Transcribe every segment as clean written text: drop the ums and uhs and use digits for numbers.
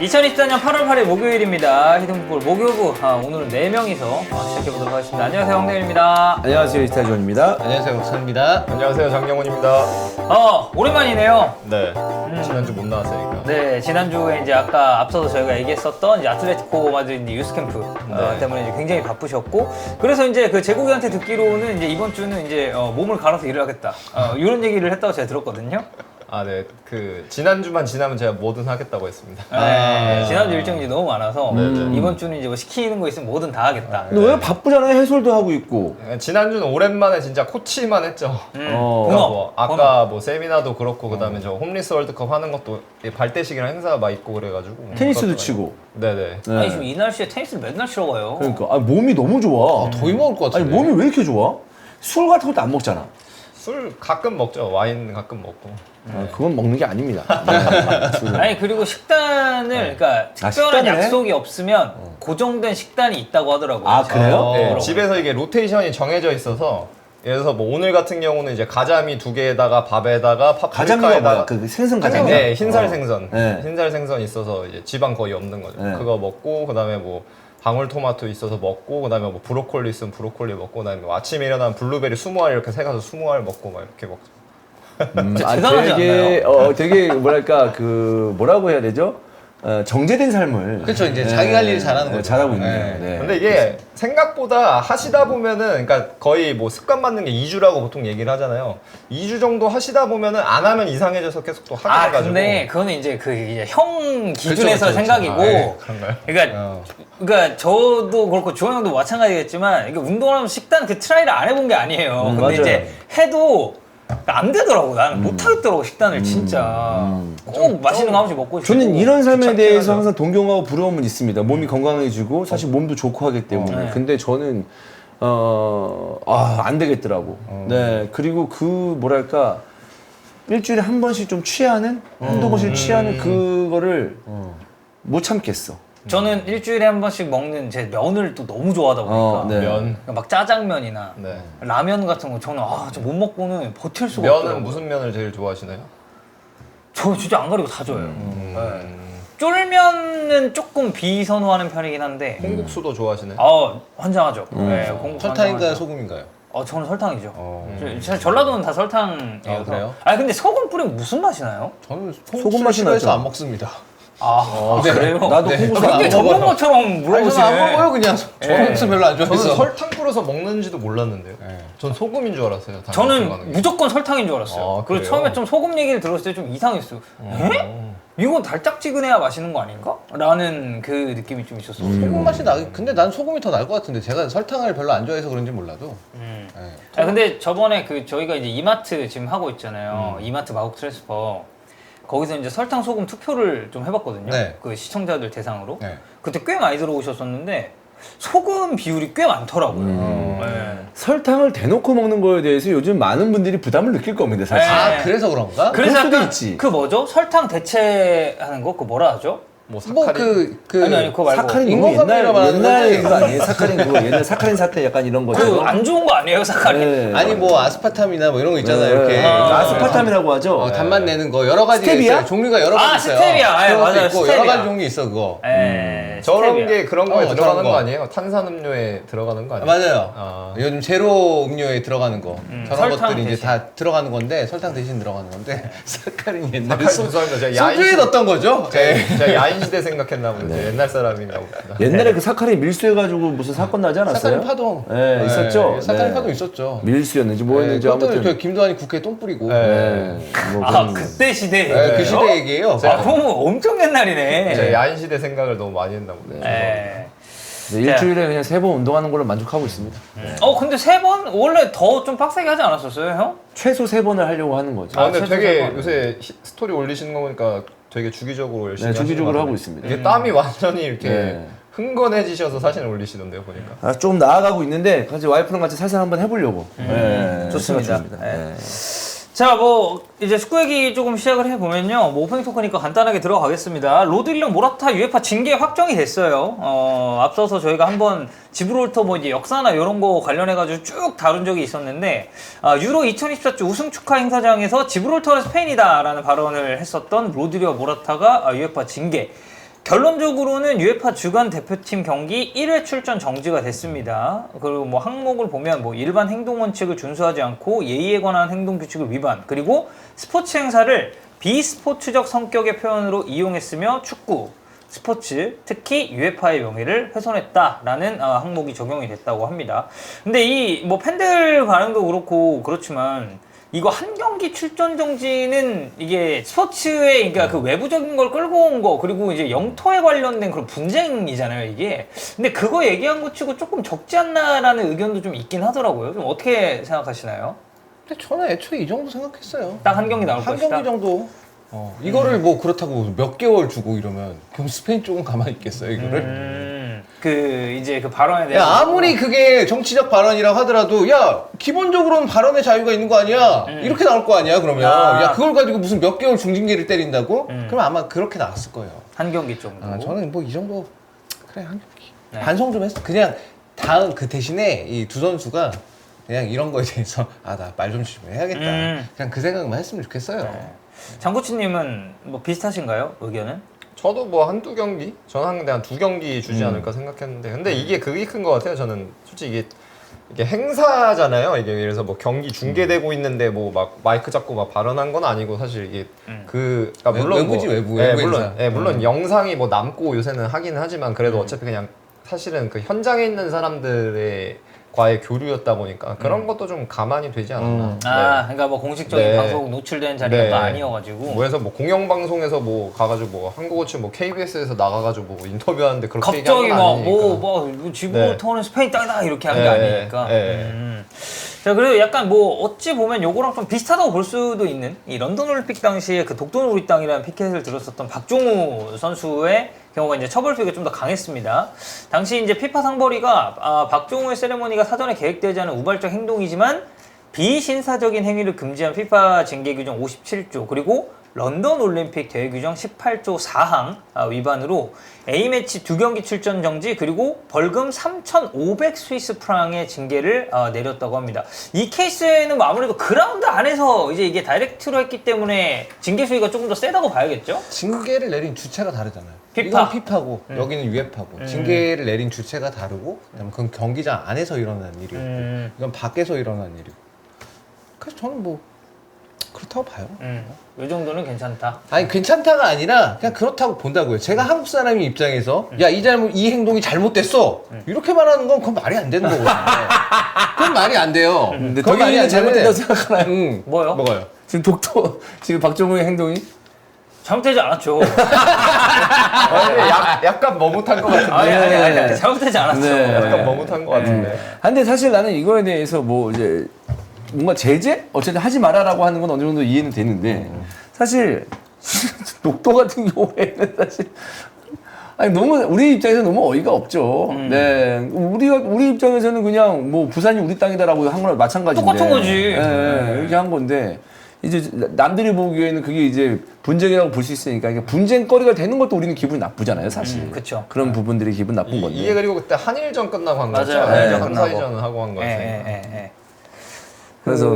2024년 8월 8일 목요일입니다. 히든풋볼 목요부. 오늘은 4명이서 시작해보도록 하겠습니다. 안녕하세요, 황대일입니다. 안녕하세요, 이스타존입니다. 안녕하세요, 박찬입니다. 안녕하세요, 장경훈입니다. 오랜만이네요. 네, 지난주 못 나왔으니까. 네, 지난주에 이제 아까 앞서서 저희가 얘기했었던 이제 아틀레티코 마드리드 유스캠프 때문에 이제 굉장히 바쁘셨고, 그래서 이제 그 제국이한테 듣기로는 이제 이번 주는 이제 몸을 갈아서 일을 하겠다. 이런 얘기를 했다고 제가 들었거든요. 아, 네. 그 지난주만 지나면 제가 뭐든 하겠다고 했습니다. 네, 지난주 일정이 너무 많아서 네네. 이번 주는 이제 뭐 시키는 거 있으면 뭐든 다 하겠다. 근데 왜 바쁘잖아요? 해설도 하고 있고. 지난주는 오랜만에 진짜 코치만 했죠. 그러니까 뭐 아까 뭐 세미나도 그렇고 그다음에 저 홈리스 월드컵 하는 것도 발대식이랑 행사 막 있고 그래가지고 테니스도 치고. 네네. 네. 아니 지금 이 날씨에 테니스를 맨날 치러 가요. 그러니까 몸이 너무 좋아. 더위 먹을 것 아니 같은데. 몸이 왜 이렇게 좋아? 술 같은 것도 안 먹잖아. 술 가끔 먹죠. 와인 가끔 먹고. 그건 먹는 게 아닙니다. 네. 술은. 아니 그리고 식단을 그러니까 특별한 식단을 해? 약속이 없으면 고정된 식단이 있다고 하더라고요. 아, 그래요? 네, 집에서 이게 로테이션이 정해져 있어서 예를 들어서 뭐 오늘 같은 경우는 이제 가자미 2개에다가 밥에다가 가자미가 뭐야? 파프리카에다가 그 생선 가자미? 네, 흰살 생선. 네. 흰살 생선 있어서 이제 지방 거의 없는 거죠. 네. 그거 먹고 그다음에 뭐 방울토마토 있어서 먹고 그다음에 뭐 브로콜리 있으면 브로콜리 먹고 그다음에 뭐 아침에 일어나면 블루베리 20알 이렇게 세 가서 20알 먹고 막 이렇게 먹죠. 대단하지 되게 되게 뭐랄까 그 뭐라고 해야 되죠? 정제된 삶을. 그렇죠. 이제 자기 할 일 잘하는 거죠. 잘하고 있네요. 네. 네. 근데 이게 생각보다 하시다 보면은 그러니까 거의 뭐 습관 받는 게 2주라고 보통 얘기를 하잖아요. 2주 정도 하시다 보면은 안 하면 이상해져서 계속 또 하게 돼가지고. 근데 그거는 이제 그 이제 형 기준에서 그쵸. 생각이고, 네, 그런가요? 그러니까 저도 그렇고 주원 형도 마찬가지겠지만 이게 운동하면 식단 그 트라이를 안 해본 게 아니에요. 근데 맞아요. 이제 해도 안 되더라고. 나는 못 하겠더라고 식단을 진짜. 꼭 맛있는 거 한 번씩 먹고 싶고. 저는 이런 삶에 귀찮긴 대해서 하죠. 항상 동경하고 부러움은 있습니다. 몸이 건강해지고 사실 몸도 좋고 하기 때문에. 네. 근데 저는 안 되겠더라고. 네. 그리고 그 뭐랄까 일주일에 한 번씩 좀 취하는 한두 번씩 취하는 그거를 못 참겠어. 저는 일주일에 한 번씩 먹는 제 면을 또 너무 좋아하다 보니까 네. 면. 그러니까 막 짜장면이나 네. 라면 같은 거 저는 저 못 먹고는 버틸 수가 면은 없더라고요. 무슨 면을 제일 좋아하시나요? 저 진짜 안 가리고 다 줘요. 네. 쫄면은 조금 비선호하는 편이긴 한데 콩국수도 좋아하시나요? 환장하죠. 네, 공국 설탕인가요, 환장하죠. 소금인가요? 저는 설탕이죠. 전라도는 다 설탕이어서. 그래요? 아니 근데 소금 뿌리면 무슨 맛이 나요? 저는 소금 맛이 싫어해서 나죠. 안 먹습니다. 네. 그래요? 나도 네. 콩국수 굉장히 안 전문 먹어요. 것처럼 아니, 물어보시네. 저는 안 먹어요, 그냥. 저는 콩국수 별로 안 저는 좋아해서. 설탕 뿌려서 먹는지도 몰랐는데요. 네. 전 소금인 줄 알았어요. 다 들어가는 저는 게. 무조건 설탕인 줄 알았어요. 아, 그리고 그래요? 처음에 좀 소금 얘기를 들었을 때 좀 이상했어요. 에? 이거 달짝지근해야 맛있는 거 아닌가? 라는 그 느낌이 좀 있었어요. 소금 맛이 근데 난 소금이 더 나을 것 같은데 제가 설탕을 별로 안 좋아해서 그런지 몰라도. 네. 근데 저번에 저희가 이제 이마트 지금 하고 있잖아요. 이마트 마곡 트랜스퍼. 거기서 이제 설탕 소금 투표를 좀 해봤거든요. 네. 그 시청자들 대상으로. 네. 그때 꽤 많이 들어오셨었는데 소금 비율이 꽤 많더라고요. 네. 설탕을 대놓고 먹는 거에 대해서 요즘 많은 분들이 부담을 느낄 겁니다, 사실. 네. 아, 그래서 그런가? 그래서 그럴 수도 약간 있지. 그 뭐죠? 설탕 대체하는 거? 그 뭐라 하죠? 뭐 뭐 사카린. 아니 그거 말고 사카린 너무 인공감미라 말하는 옛날 거지. 거 아니에요? 사카린 그거 옛날 사카린 사태 약간 이런 거죠. 그 안 좋은 거 아니에요, 사카린? 네. 아니 뭐 아스파탐이나 뭐 이런 거 있잖아요. 이렇게 아스파탐이라고 하죠. 단맛 내는 거 여러 가지 스테비아? 있어요. 종류가 여러 가지 있어요. 스테비아. 그런 것도 맞아요, 있고 스테비아. 여러 가지 종류 있어 그거. 저런 스테비아. 게 그런 거에 들어가는 저런 거. 거 아니에요? 탄산음료에 들어가는 거 아니에요? 맞아요. 아. 요즘 제로 음료에 들어가는 거 저런 설탕 것들이 이제 대신. 다 들어가는 건데 설탕 대신 들어가는 건데 사카린 옛날에 사카린 죄송합니다. 제가 소주에 넣었던 거죠. 네. 제가 야인시대 생각했나 보네. 옛날 사람인가 보다. 옛날에 그 사카린 밀수해가지고 무슨 사건 나지 않았어요? 사카린 파동. 네, 있었죠. 사카린 네. 파동 있었죠. 밀수였는지 뭐였는지 그것 때문에 아무튼. 김도환이 국회에 똥 뿌리고. 네. 뭐 그런- 그때 시대 네, 얘기예요? 그 시대 얘기예요. 그럼 엄청 옛날이네. 제가 야인시대 생각을 너무 많이 했나 보네. 네. 네, 일주일에 그냥 3번 운동하는 걸로 만족하고 있습니다. 근데 3번? 원래 더 좀 빡세게 하지 않았었어요, 형? 최소 3번을 하려고 하는 거죠. 아, 근데 최소 되게 세 번. 요새 스토리 올리시는 거 보니까 되게 주기적으로 열심히 네, 주기적으로 하시는 것 하고 같아요. 있습니다. 이게 땀이 완전히 이렇게 네. 흥건해지셔서 사진을 올리시던데요, 보니까. 아, 좀 나아가고 있는데 같이 와이프랑 같이 살살 한번 해보려고. 네, 좋습니다. 생각 중입니다. 네. 자, 이제 축구 얘기 조금 시작을 해보면요. 오프닝 토크니까 간단하게 들어가겠습니다. 로드릴러 모라타 UEFA 징계 확정이 됐어요. 앞서서 저희가 한번 지브롤터 이제 역사나 이런 거 관련해가지고 쭉 다룬 적이 있었는데, 유로 2024 우승 축하 행사장에서 지브롤터는 스페인이다라는 발언을 했었던 로드릴러 모라타가 UEFA 징계. 결론적으로는 UEFA 주간 대표팀 경기 1회 출전 정지가 됐습니다. 그리고 뭐 항목을 보면 뭐 일반 행동 원칙을 준수하지 않고 예의에 관한 행동 규칙을 위반, 그리고 스포츠 행사를 비스포츠적 성격의 표현으로 이용했으며 축구, 스포츠, 특히 UEFA의 명예를 훼손했다라는 항목이 적용이 됐다고 합니다. 근데 이 뭐 팬들 반응도 그렇고 그렇지만 이거 한 경기 출전 정지는 이게 스포츠의 그러니까 그 외부적인 걸 끌고 온 거, 그리고 이제 영토에 관련된 그런 분쟁이잖아요, 이게. 근데 그거 얘기한 거 치고 조금 적지 않나라는 의견도 좀 있긴 하더라고요. 좀 어떻게 생각하시나요? 근데 저는 애초에 이 정도 생각했어요. 딱 한 경기 나올 한 것이다. 경기 정도. 이거를 뭐 그렇다고 몇 개월 주고 이러면 그럼 스페인 쪽은 가만히 있겠어요, 이거를? 그 이제 그 발언에 야, 대해서 아무리 그게 정치적 발언이라고 하더라도 야, 기본적으로는 발언의 자유가 있는 거 아니야? 이렇게 나올 거 아니야, 그러면. 아. 야, 그걸 가지고 무슨 몇 개월 중징계를 때린다고? 그럼 아마 그렇게 나왔을 거예요. 한 경기 정도. 저는 뭐 이 정도 그래, 한 경기. 네. 반성 좀 했어. 그냥 다음 그 대신에 이 두 선수가 그냥 이런 거에 대해서 나 말 좀 해야겠다. 그냥 그 생각만 했으면 좋겠어요. 네. 장코치님은 뭐 비슷하신가요? 의견은? 저도 뭐 한두 경기? 저는 한 두 경기 주지 않을까 생각했는데, 근데 이게 그게 큰 것 같아요. 저는 솔직히 이게 행사잖아요. 이게 그래서 뭐 경기 중계되고 있는데 뭐 막 마이크 잡고 막 발언한 건 아니고, 사실 이게 그러니까 물론 외부지, 뭐, 외부 물론 행사. 물론 영상이 뭐 남고 요새는 하기는 하지만 그래도 어차피 그냥 사실은 그 현장에 있는 사람들의 과의 교류였다 보니까 그런 것도 좀 가만히 되지 않았나. 그러니까 뭐 공식적인 네. 방송 노출된 자리가 네. 또 아니어가지고. 그래서 뭐 공영방송에서 뭐 가가지고 뭐 한국어치 뭐 KBS에서 나가가지고 뭐 인터뷰하는데 그렇게 갑자기 얘기한 건 아니니까. 뭐 지브롤터는 스페인 땅이다 이렇게 한 게 네, 아니니까. 네. 자, 그리고 약간 뭐 어찌 보면 요거랑 좀 비슷하다고 볼 수도 있는, 이 런던 올림픽 당시에 그 독도는 우리 땅이라는 피켓을 들었었던 박종우 선수의 경우가 이제 처벌비가 좀 더 강했습니다. 당시 이제 피파 상벌위가 박종우의 세레모니가 사전에 계획되지 않은 우발적 행동이지만 비신사적인 행위를 금지한 피파 징계 규정 57조, 그리고 런던 올림픽 대회 규정 18조 4항 위반으로 A매치 2경기 출전 정지, 그리고 벌금 3,500 스위스 프랑의 징계를 내렸다고 합니다. 이 케이스에는 뭐 아무래도 그라운드 안에서 이제 이게 다이렉트로 했기 때문에 징계 수위가 조금 더 세다고 봐야겠죠? 징계를 내린 주체가 다르잖아요. 피파. 이건 피파고 여기는 UEFA고 징계를 내린 주체가 다르고, 그다음에 그건 경기장 안에서 일어난 일이고 이건 밖에서 일어난 일이고. 그래서 저는 뭐 그렇다고 봐요. 이 정도는 괜찮다. 아니 괜찮다가 아니라 그냥 그렇다고 본다고요. 제가 한국 사람의 입장에서 야, 이 행동이 잘못됐어 이렇게 말하는 건 그건 말이 안 되는 거거든요. 그건 말이 안 돼요. 근데 그건 말이 독일인은 안 잘못됐다고 되는데. 생각하나요? 뭐요? 뭐가요? 지금 독도 지금 박정우의 행동이 잘못되지 않았죠. 약간 머뭇한 것 같은데. 아니, 잘못되지 않았죠. 네. 약간 머뭇한 것 같은데. 근데 사실 나는 이거에 대해서 뭐 이제 뭔가 제재? 어쨌든 하지 말아라고 하는 건 어느 정도 이해는 되는데 사실 독도 같은 경우에는 사실 아니 너무 우리 입장에서 너무 어이가 없죠. 네, 우리 입장에서는 그냥 뭐 부산이 우리 땅이다라고 한 거랑 마찬가지인데. 똑같은 거지. 네, 이렇게 한 건데 이제 남들이 보기에는 그게 이제 분쟁이라고 볼 수 있으니까 이게 분쟁거리가 되는 것도 우리는 기분이 나쁘잖아요, 사실. 그쵸. 그런 부분들이 기분 나쁜 건데. 이게 그리고 그때 한일전 끝나고 한 거죠. 맞아요. 한일전 끝나고. 3-4위전 하고 한 거였어요. 그래서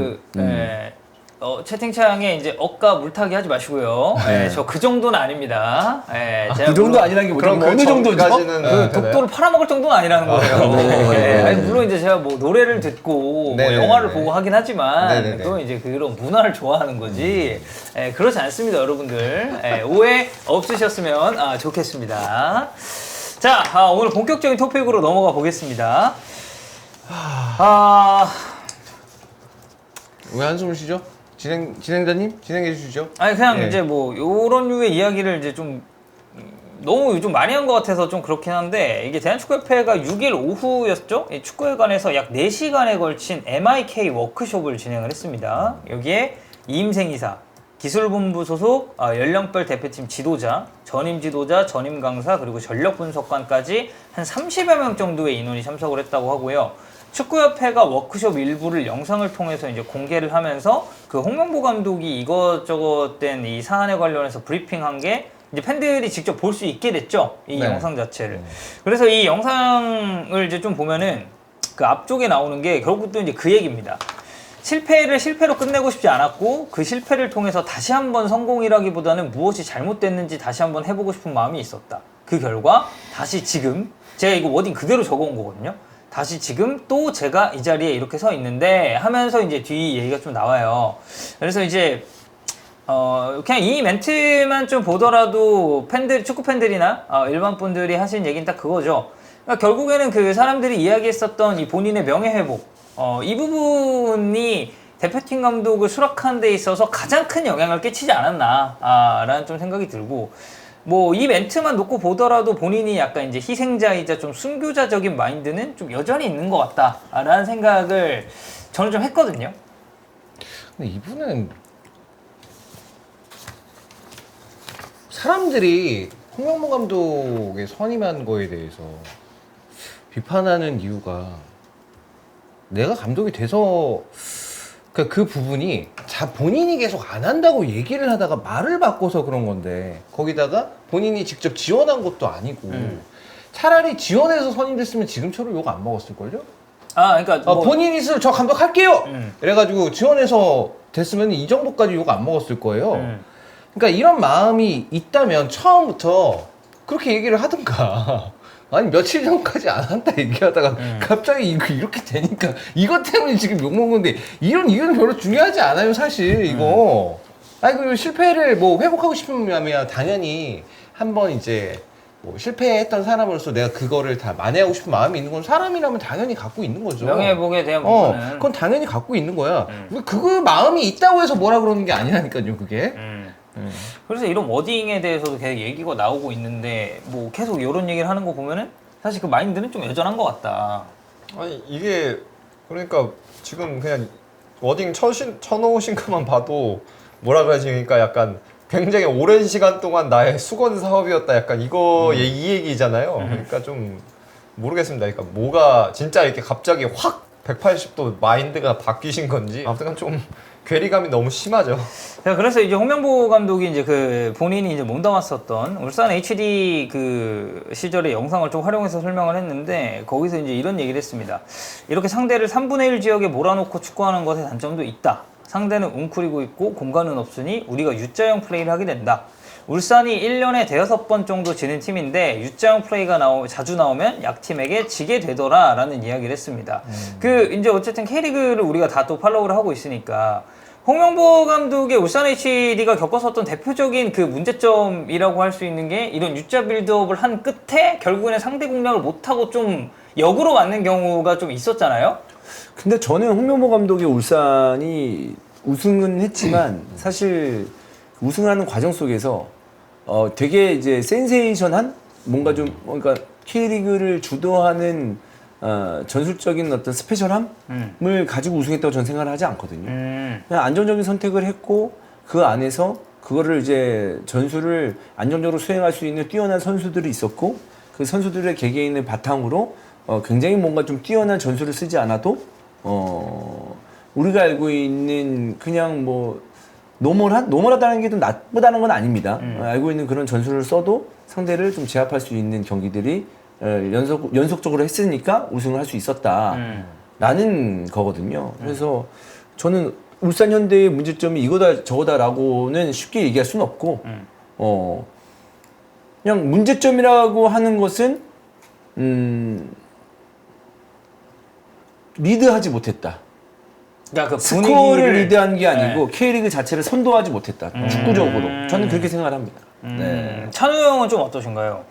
채팅창에 이제 억까 물타기 하지 마시고요. 저 그 정도는 아닙니다. 제가 그 정도 물론 아니라는 게 그럼 어느 정도죠? 전까지는 그 독도를 팔아먹을 정도는 아니라는 거예요. 아니, 물론 이제 제가 뭐 노래를 듣고 뭐 네네네. 영화를 보고 하긴 하지만 네네네. 그건 이제 그런 문화를 좋아하는 거지. 그렇지 않습니다, 여러분들. 오해 없으셨으면 좋겠습니다. 자, 오늘 본격적인 토픽으로 넘어가 보겠습니다. 왜 한숨을 쉬죠? 진행자님 진행해 주시죠. 아니 그냥 예. 이제 뭐 요런 류의 이야기를 이제 좀 너무 좀 많이 한 것 같아서 좀 그렇긴 한데, 이게 대한축구협회가 6일 오후였죠? 이 축구회관에서 약 4시간에 걸친 MIK 워크숍을 진행을 했습니다. 여기에 이임생 이사, 기술본부 소속 연령별 대표팀 지도자, 전임 지도자, 전임 강사, 그리고 전력 분석관까지 한 30여 명 정도의 인원이 참석을 했다고 하고요. 축구협회가 워크숍 일부를 영상을 통해서 이제 공개를 하면서 그 홍명보 감독이 이것저것 된 이 사안에 관련해서 브리핑한 게 이제 팬들이 직접 볼 수 있게 됐죠. 이 네. 영상 자체를. 그래서 이 영상을 이제 좀 보면은 그 앞쪽에 나오는 게 결국 또 이제 그 얘기입니다. 실패를 실패로 끝내고 싶지 않았고, 그 실패를 통해서 다시 한번 성공이라기보다는 무엇이 잘못됐는지 다시 한번 해보고 싶은 마음이 있었다. 그 결과 다시 지금 제가 이거 워딩 그대로 적어온 거거든요. 다시 지금 또 제가 이 자리에 이렇게 서 있는데 하면서 이제 뒤 얘기가 좀 나와요. 그래서 이제 그냥 이 멘트만 좀 보더라도 팬들, 축구 팬들이나 일반 분들이 하신 얘기는 딱 그거죠. 그러니까 결국에는 그 사람들이 이야기했었던 이 본인의 명예 회복, 이 부분이 대표팀 감독을 수락하는 데 있어서 가장 큰 영향을 끼치지 않았나, 라는 좀 생각이 들고, 뭐 이 멘트만 놓고 보더라도 본인이 약간 이제 희생자이자 좀 순교자적인 마인드는 좀 여전히 있는 것 같다라는 생각을 저는 좀 했거든요. 근데 이분은 사람들이 홍명보 감독의 선임한 거에 대해서 비판하는 이유가 내가 감독이 돼서 그 부분이 본인이 계속 안 한다고 얘기를 하다가 말을 바꿔서 그런 건데 거기다가 본인이 직접 지원한 것도 아니고 차라리 지원해서 선임됐으면 지금처럼 욕 안 먹었을걸요? 그러니까 뭐, 본인이 스스로 저 감독 할게요! 이래가지고 지원해서 됐으면 이 정도까지 욕 안 먹었을 거예요. 그러니까 이런 마음이 있다면 처음부터 그렇게 얘기를 하든가 아니 며칠 전까지 안 한다 얘기하다가 갑자기 이렇게 되니까 이것 때문에 지금 욕먹는 건데 이런 이유는 별로 중요하지 않아요 사실 이거. 아니 그 실패를 뭐 회복하고 싶으면 당연히 한번 이제 뭐 실패했던 사람으로서 내가 그거를 다 만회하고 싶은 마음이 있는 건 사람이라면 당연히 갖고 있는 거죠. 명예회복에 대한 부분은 그건 당연히 갖고 있는 거야. 그거 마음이 있다고 해서 뭐라 그러는 게 아니라니까요 그게. 그래서 이런 워딩에 대해서도 계속 얘기가 나오고 있는데 뭐 계속 이런 얘기를 하는 거 보면은 사실 그 마인드는 좀 여전한 것 같다. 아니 이게 그러니까 지금 그냥 워딩 쳐놓으신 것만 봐도 뭐라 그러지? 그러니까 약간 굉장히 오랜 시간 동안 나의 수건 사업이었다 약간 이거 이 얘기잖아요. 그러니까 좀 모르겠습니다. 그러니까 뭐가 진짜 이렇게 갑자기 확 180도 마인드가 바뀌신 건지 아무튼 좀 괴리감이 너무 심하죠. 그래서 이제 홍명보 감독이 이제 그 본인이 이제 몸담았었던 울산 HD 그 시절의 영상을 좀 활용해서 설명을 했는데 거기서 이제 이런 얘기를 했습니다. 이렇게 상대를 3분의 1 지역에 몰아놓고 축구하는 것의 단점도 있다. 상대는 웅크리고 있고 공간은 없으니 우리가 U자형 플레이를 하게 된다. 울산이 1년에 5번 정도 지는 팀인데 U자형 플레이가 자주 나오면 약팀에게 지게 되더라 라는 이야기를 했습니다. 그 이제 어쨌든 K리그를 우리가 다 또 팔로우를 하고 있으니까 홍명보 감독의 울산 HD가 겪었었던 대표적인 그 문제점이라고 할 수 있는 게 이런 U자 빌드업을 한 끝에 결국에는 상대 공략을 못하고 좀 역으로 맞는 경우가 좀 있었잖아요. 근데 저는 홍명보 감독의 울산이 우승은 했지만 사실 우승하는 과정 속에서 되게 이제 센세이션한 뭔가 좀 그러니까 K리그를 주도하는 전술적인 어떤 스페셜함을 가지고 우승했다고 저는 생각을 하지 않거든요. 그냥 안정적인 선택을 했고 그 안에서 그거를 이제 전술을 안정적으로 수행할 수 있는 뛰어난 선수들이 있었고 그 선수들의 개개인을 바탕으로 굉장히 뭔가 좀 뛰어난 전술을 쓰지 않아도 우리가 알고 있는 그냥 뭐 노멀하다는 게 좀 나쁘다는 건 아닙니다. 알고 있는 그런 전술을 써도 상대를 좀 제압할 수 있는 경기들이 연속적으로 했으니까 우승을 할 수 있었다라는 거거든요. 그래서 저는 울산 현대의 문제점이 이거다 저거다라고는 쉽게 얘기할 수는 없고 그냥 문제점이라고 하는 것은 리드하지 못했다. 그러니까 그 스코어를 리드한 게 아니고 K리그 자체를 선도하지 못했다. 축구적으로. 저는 그렇게 생각을 합니다. 네. 찬우 형은 좀 어떠신가요?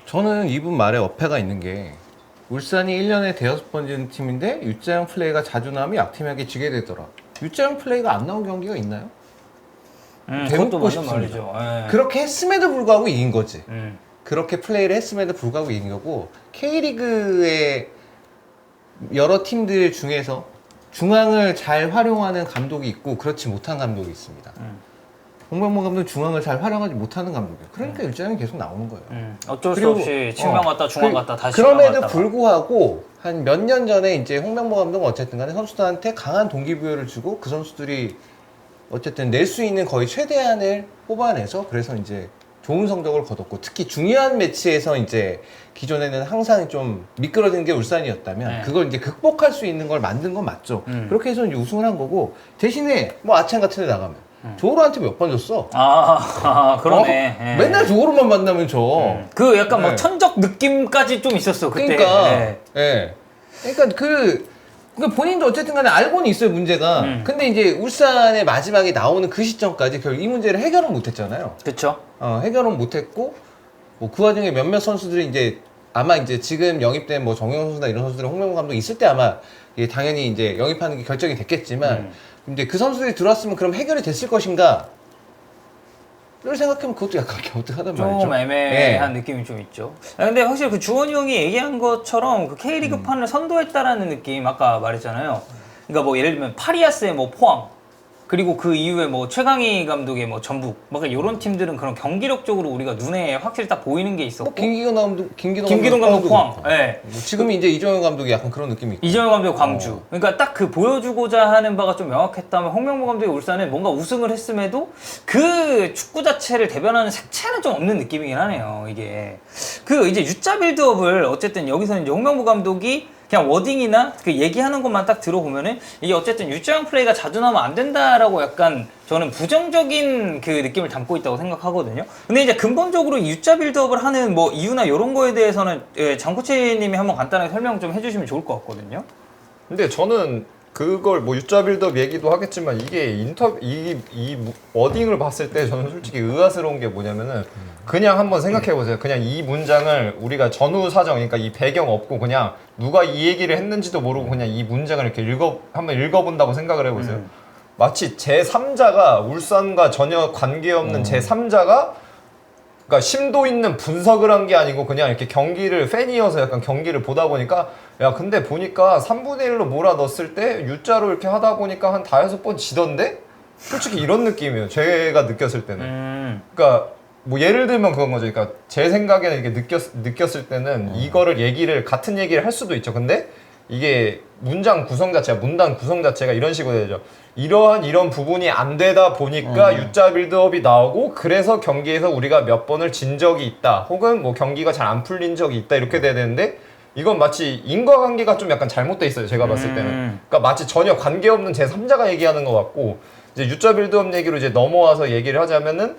저는 이분 말에 어폐가 있는 게 울산이 1년에 5번 지는 팀인데 U자형 플레이가 자주 나오면 약팀에게 지게 되더라. U자형 플레이가 안 나온 경기가 있나요? 그것도 대묻고 맞는 싶습니다. 말이죠. 예. 그렇게 했음에도 불구하고 이긴 거지. 그렇게 플레이를 했음에도 불구하고 이긴 거고 K리그의 여러 팀들 중에서 중앙을 잘 활용하는 감독이 있고 그렇지 못한 감독이 있습니다. 홍명보 감독은 중앙을 잘 활용하지 못하는 감독이에요. 그러니까 U자형이 계속 나오는 거예요. 어쩔 수 없이 측면 갔다 중앙 갔다 다시 그럼에도 갔다가. 불구하고 한 몇 년 전에 이제 홍명보 감독은 어쨌든 간에 선수들한테 강한 동기부여를 주고 그 선수들이 어쨌든 낼 수 있는 거의 최대한을 뽑아내서 그래서 이제 좋은 성적을 거뒀고 특히 중요한 매치에서 이제 기존에는 항상 좀 미끄러지는 게 울산이었다면 네. 그걸 이제 극복할 수 있는 걸 만든 건 맞죠. 그렇게 해서 이제 우승을 한 거고 대신에 뭐 아첸 같은 데 나가면 조호로한테 몇 번 줬어? 그러네. 예. 맨날 조호로만 만나면 줘. 그 약간 막 네. 천적 느낌까지 좀 있었어 그때. 그러니까, 예. 예. 그러니까 그러니까 본인도 어쨌든 간에 알고는 있어요, 문제가. 근데 이제 울산의 마지막에 나오는 그 시점까지 결국 이 문제를 해결은 못 했잖아요. 그쵸. 해결은 못 했고, 뭐 그 와중에 몇몇 선수들이 이제 아마 이제 지금 영입된 뭐 정영 선수나 이런 선수들은 홍명보 감독이 있을 때 아마 이게 당연히 이제 영입하는 게 결정이 됐겠지만, 근데 그 선수들이 들어왔으면 그럼 해결이 됐을 것인가? 를 생각하면 그것도 약간 갸우뚱하단 말이죠. 좀 애매한 예. 느낌이 좀 있죠. 근데 확실히 그 주원이 형이 얘기한 것처럼 그 K리그판을 선도했다라는 느낌 아까 말했잖아요. 그러니까 뭐 예를 들면 파리아스의 뭐 포항 그리고 그 이후에 뭐 최강희 감독의 뭐 전북 막 이런 팀들은 그런 경기력적으로 우리가 눈에 확실히 딱 보이는 게 있었고 뭐 김기동 감독 포항. 예. 뭐 지금 이제 이정현 감독이 약간 그런 느낌이 있고. 이정현 감독 광주. 그러니까 딱 그 보여주고자 하는 바가 좀 명확했다면 홍명보 감독의 울산은 뭔가 우승을 했음에도 그 축구 자체를 대변하는 색채는 좀 없는 느낌이긴 하네요. 이게 그 이제 U자 빌드업을 어쨌든 여기서는 이제 홍명보 감독이 그냥 워딩이나 그 얘기하는 것만 딱 들어보면은 이게 어쨌든 U자형 플레이가 자주 나오면 안 된다라고 약간 저는 부정적인 그 느낌을 담고 있다고 생각하거든요. 근데 이제 근본적으로 U자 빌드업을 하는 뭐 이유나 이런 거에 대해서는 장코치님이 한번 간단하게 설명 좀 해주시면 좋을 것 같거든요. 근데 저는 그걸 뭐 유자 빌드업 얘기도 하겠지만 이게 이 워딩을 봤을 때 저는 솔직히 의아스러운 게 뭐냐면은 그냥 한번 생각해 보세요. 그냥 이 문장을 우리가 전후 사정, 그러니까 이 배경 없고 그냥 누가 이 얘기를 했는지도 모르고 그냥 이 문장을 이렇게 한번 읽어본다고 생각을 해보세요. 마치 제3자가 울산과 전혀 관계없는 제3자가 그러니까 심도 있는 분석을 한 게 아니고 그냥 이렇게 경기를 팬이어서 약간 경기를 보다 보니까 야 근데 보니까 3분의 1로 몰아 넣었을 때 U자로 이렇게 하다 보니까 한 5-6번 지던데? 솔직히 이런 느낌이에요. 제가 느꼈을 때는. 그러니까 뭐 예를 들면 그건 거죠. 그러니까 제 생각에는 이렇게 느꼈을 때는 이거를 같은 얘기를 할 수도 있죠. 근데 이게 문장 구성 자체가 문단 구성 자체가 이런 식으로 되죠. 이런 부분이 안 되다 보니까 U자 빌드업이 나오고 그래서 경기에서 우리가 몇 번을 진 적이 있다. 혹은 뭐 경기가 잘 안 풀린 적이 있다. 이렇게 돼야 되는데 이건 마치 인과관계가 좀 약간 잘못돼 있어요. 제가 봤을 때는. 그러니까 마치 전혀 관계없는 제3자가 얘기하는 것 같고 이제 U자 빌드업 얘기로 이제 넘어와서 얘기를 하자면은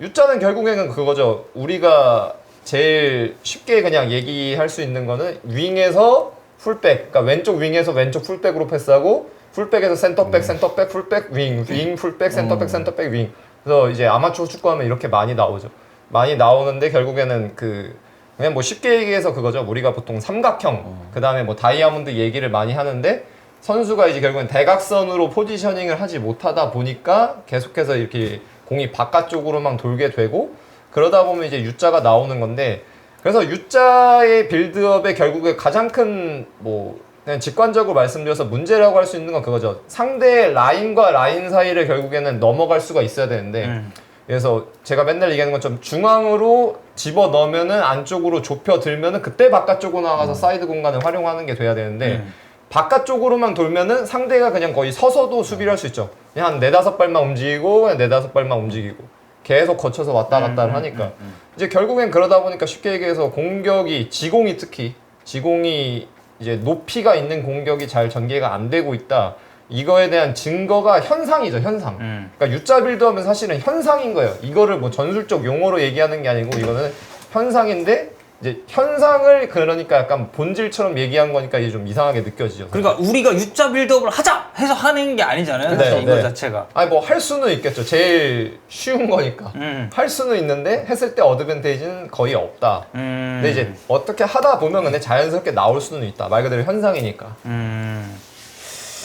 U자는 결국에는 그거죠. 우리가 제일 쉽게 그냥 얘기할 수 있는 거는 윙에서 풀백, 그러니까 왼쪽 윙에서 왼쪽 풀백으로 패스하고 풀백에서 센터백, 센터백, 풀백, 윙, 풀백, 센터백, 센터백, 윙. 그래서 이제 아마추어 축구하면 이렇게 많이 나오죠. 많이 나오는데 결국에는 그냥 뭐 쉽게 얘기해서 그거죠. 우리가 보통 삼각형, 그 다음에 뭐 다이아몬드 얘기를 많이 하는데 선수가 이제 결국엔 대각선으로 포지셔닝을 하지 못하다 보니까 계속해서 이렇게 공이 바깥쪽으로만 돌게 되고 그러다 보면 이제 U자가 나오는 건데 그래서 U자의 빌드업의 결국에 가장 큰 뭐 그냥 직관적으로 말씀드려서 문제라고 할 수 있는 건 그거죠. 상대 라인과 라인 사이를 결국에는 넘어갈 수가 있어야 되는데 그래서 제가 맨날 얘기하는 것처럼 중앙으로 집어 넣으면은 안쪽으로 좁혀 들면은 그때 바깥쪽으로 나가서 사이드 공간을 활용하는 게 돼야 되는데 바깥쪽으로만 돌면은 상대가 그냥 거의 서서도 수비를 할 수 있죠. 그냥 한 4-5발만 움직이고 그냥 4-5발만 움직이고 계속 거쳐서 왔다 갔다를 하니까 이제 결국엔 그러다 보니까 쉽게 얘기해서 공격이 지공이 이제 높이가 있는 공격이 잘 전개가 안 되고 있다. 이거에 대한 증거가 현상이죠, 현상. 그러니까 U자 빌드업은 사실은 현상인 거예요. 이거를 뭐 전술적 용어로 얘기하는 게 아니고 이거는 현상인데 이제 현상을 그러니까 약간 본질처럼 얘기한 거니까 이게 좀 이상하게 느껴지죠. 그러니까 우리가 U자 빌드업을 하자 해서 하는 게 아니잖아요. 네, 사실 이거 네. 자체가. 아니 뭐 할 수는 있겠죠. 제일 쉬운 거니까. 할 수는 있는데 했을 때 어드밴테이지는 거의 없다. 근데 이제 어떻게 하다 보면 근데 자연스럽게 나올 수는 있다. 말 그대로 현상이니까.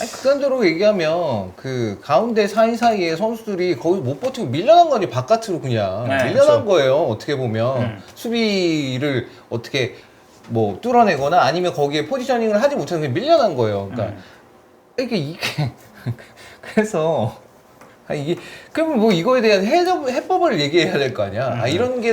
아니, 극단적으로 얘기하면 그 가운데 사이사이에 선수들이 거의 못 버티고 밀려난 거니 바깥으로 그냥 네, 밀려난 거예요. 어떻게 보면 수비를 어떻게 뭐 뚫어내거나 아니면 거기에 포지셔닝을 하지 못해서 그냥 밀려난 거예요. 그러니까 이게 그래서 이게 그러면 뭐 이거에 대한 해법을 얘기해야 될 거 아니야. 이런 게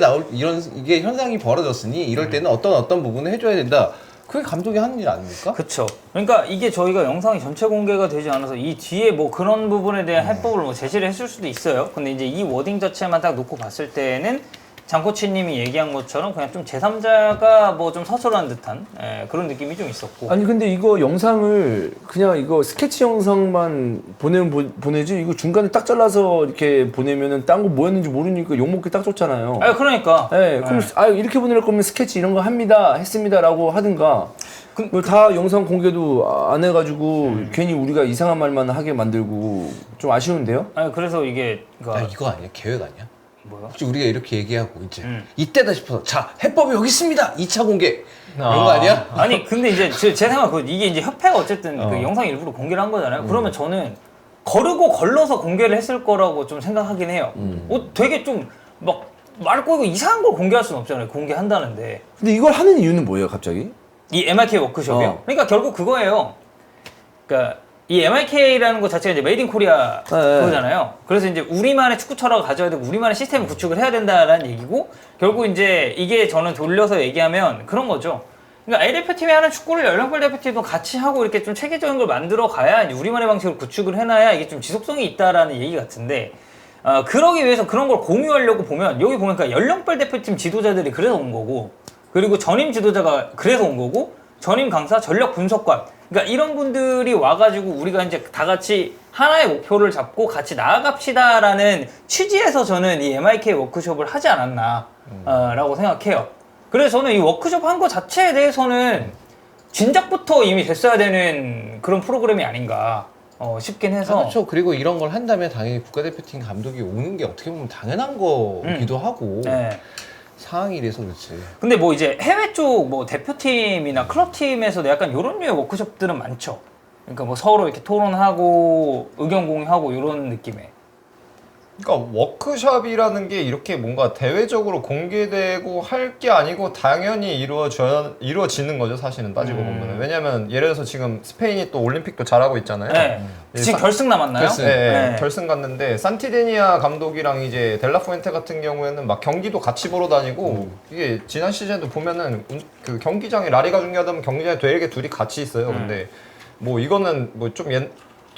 이게 현상이 벌어졌으니 이럴 때는 어떤 부분을 해줘야 된다. 그게 감독이 하는 일 아닙니까? 그렇죠. 그러니까 이게 저희가 영상이 전체 공개가 되지 않아서 이 뒤에 뭐 그런 부분에 대한 해법을 뭐 제시를 했을 수도 있어요. 근데 이제 이 워딩 자체만 딱 놓고 봤을 때는 장코치님이 얘기한 것처럼 그냥 좀 제3자가 뭐 좀 서술한 듯한 그런 느낌이 좀 있었고. 아니 근데 이거 영상을 그냥 이거 스케치 영상만 보내지 이거 중간에 딱 잘라서 이렇게 보내면은 딴 거 뭐였는지 모르니까 욕먹기 딱 좋잖아요. 아 그러니까. 네, 그럼 이렇게 보낼 거면 스케치 이런 거 했습니다라고 하든가. 다 영상 공개도 안 해가지고 괜히 우리가 이상한 말만 하게 만들고 좀 아쉬운데요? 아니 그래서 이게 그러니까 이거 아니야? 계획 아니야? 뭐야? 혹시 우리가 이렇게 얘기하고 이제 이때다 싶어서 자 해법이 여기 있습니다. 2차 공개 이런 거 아니야? 아니 근데 이제 제 생각 이게 이제 협회가 어쨌든 그 영상 일부러 공개를 한 거잖아요. 그러면 저는 거르고 걸러서 공개를 했을 거라고 좀 생각하긴 해요. 되게 좀 막 말 꼬이고 이상한 걸 공개할 수는 없잖아요. 공개한다는데. 근데 이걸 하는 이유는 뭐예요, 갑자기? 이 MIK 워크숍이요? 그러니까 결국 그거예요. 그러니까 이 MIK라는 것 자체가 이제 메이드 인 코리아 그거잖아요. 그래서 이제 우리만의 축구 철학을 가져야 되고 우리만의 시스템을 구축을 해야 된다라는 얘기고 결국 이제 이게 저는 돌려서 얘기하면 그런 거죠. 그러니까 A 대표팀이 하는 축구를 연령별 대표팀도 같이 하고 이렇게 좀 체계적인 걸 만들어 가야 이제 우리만의 방식으로 구축을 해놔야 이게 좀 지속성이 있다라는 얘기 같은데 그러기 위해서 그런 걸 공유하려고 보면 여기 보니까 연령별 대표팀 지도자들이 그래서 온 거고 그리고 전임 지도자가 그래서 온 거고 전임 강사, 전력 분석관 그러니까 이런 분들이 와가지고 우리가 이제 다 같이 하나의 목표를 잡고 같이 나아갑시다라는 취지에서 저는 이 MIK 워크숍을 하지 않았나 라고 생각해요. 그래서 저는 이 워크숍 한 거 자체에 대해서는 진작부터 이미 됐어야 되는 그런 프로그램이 아닌가 싶긴 해서. 그렇죠. 그리고 이런 걸 한다면 당연히 국가대표팀 감독이 오는 게 어떻게 보면 당연한 거기도 하고 네. 상황이 이래서 그렇지. 근데 뭐 이제 해외 쪽 뭐 대표팀이나 클럽팀에서도 약간 이런 류의 워크숍들은 많죠. 그러니까 뭐 서로 이렇게 토론하고 의견 공유하고 이런 느낌의. 그러니까 워크숍이라는 게 이렇게 뭔가 대외적으로 공개되고 할 게 아니고 당연히 이루어지는 거죠, 사실은 따지고 보면. 왜냐면 예를 들어서 지금 스페인이 또 올림픽도 잘하고 있잖아요. 네. 지금 결승 남았나요? 결승. 네, 네. 결승 갔는데 산티데니아 감독이랑 이제 델라푸엔테 같은 경우에는 막 경기도 같이 보러 다니고 이게 지난 시즌에도 보면은 그 경기장에 라리가 중요하다면 경기장에 되게 둘이 같이 있어요. 근데 뭐 이거는 뭐 좀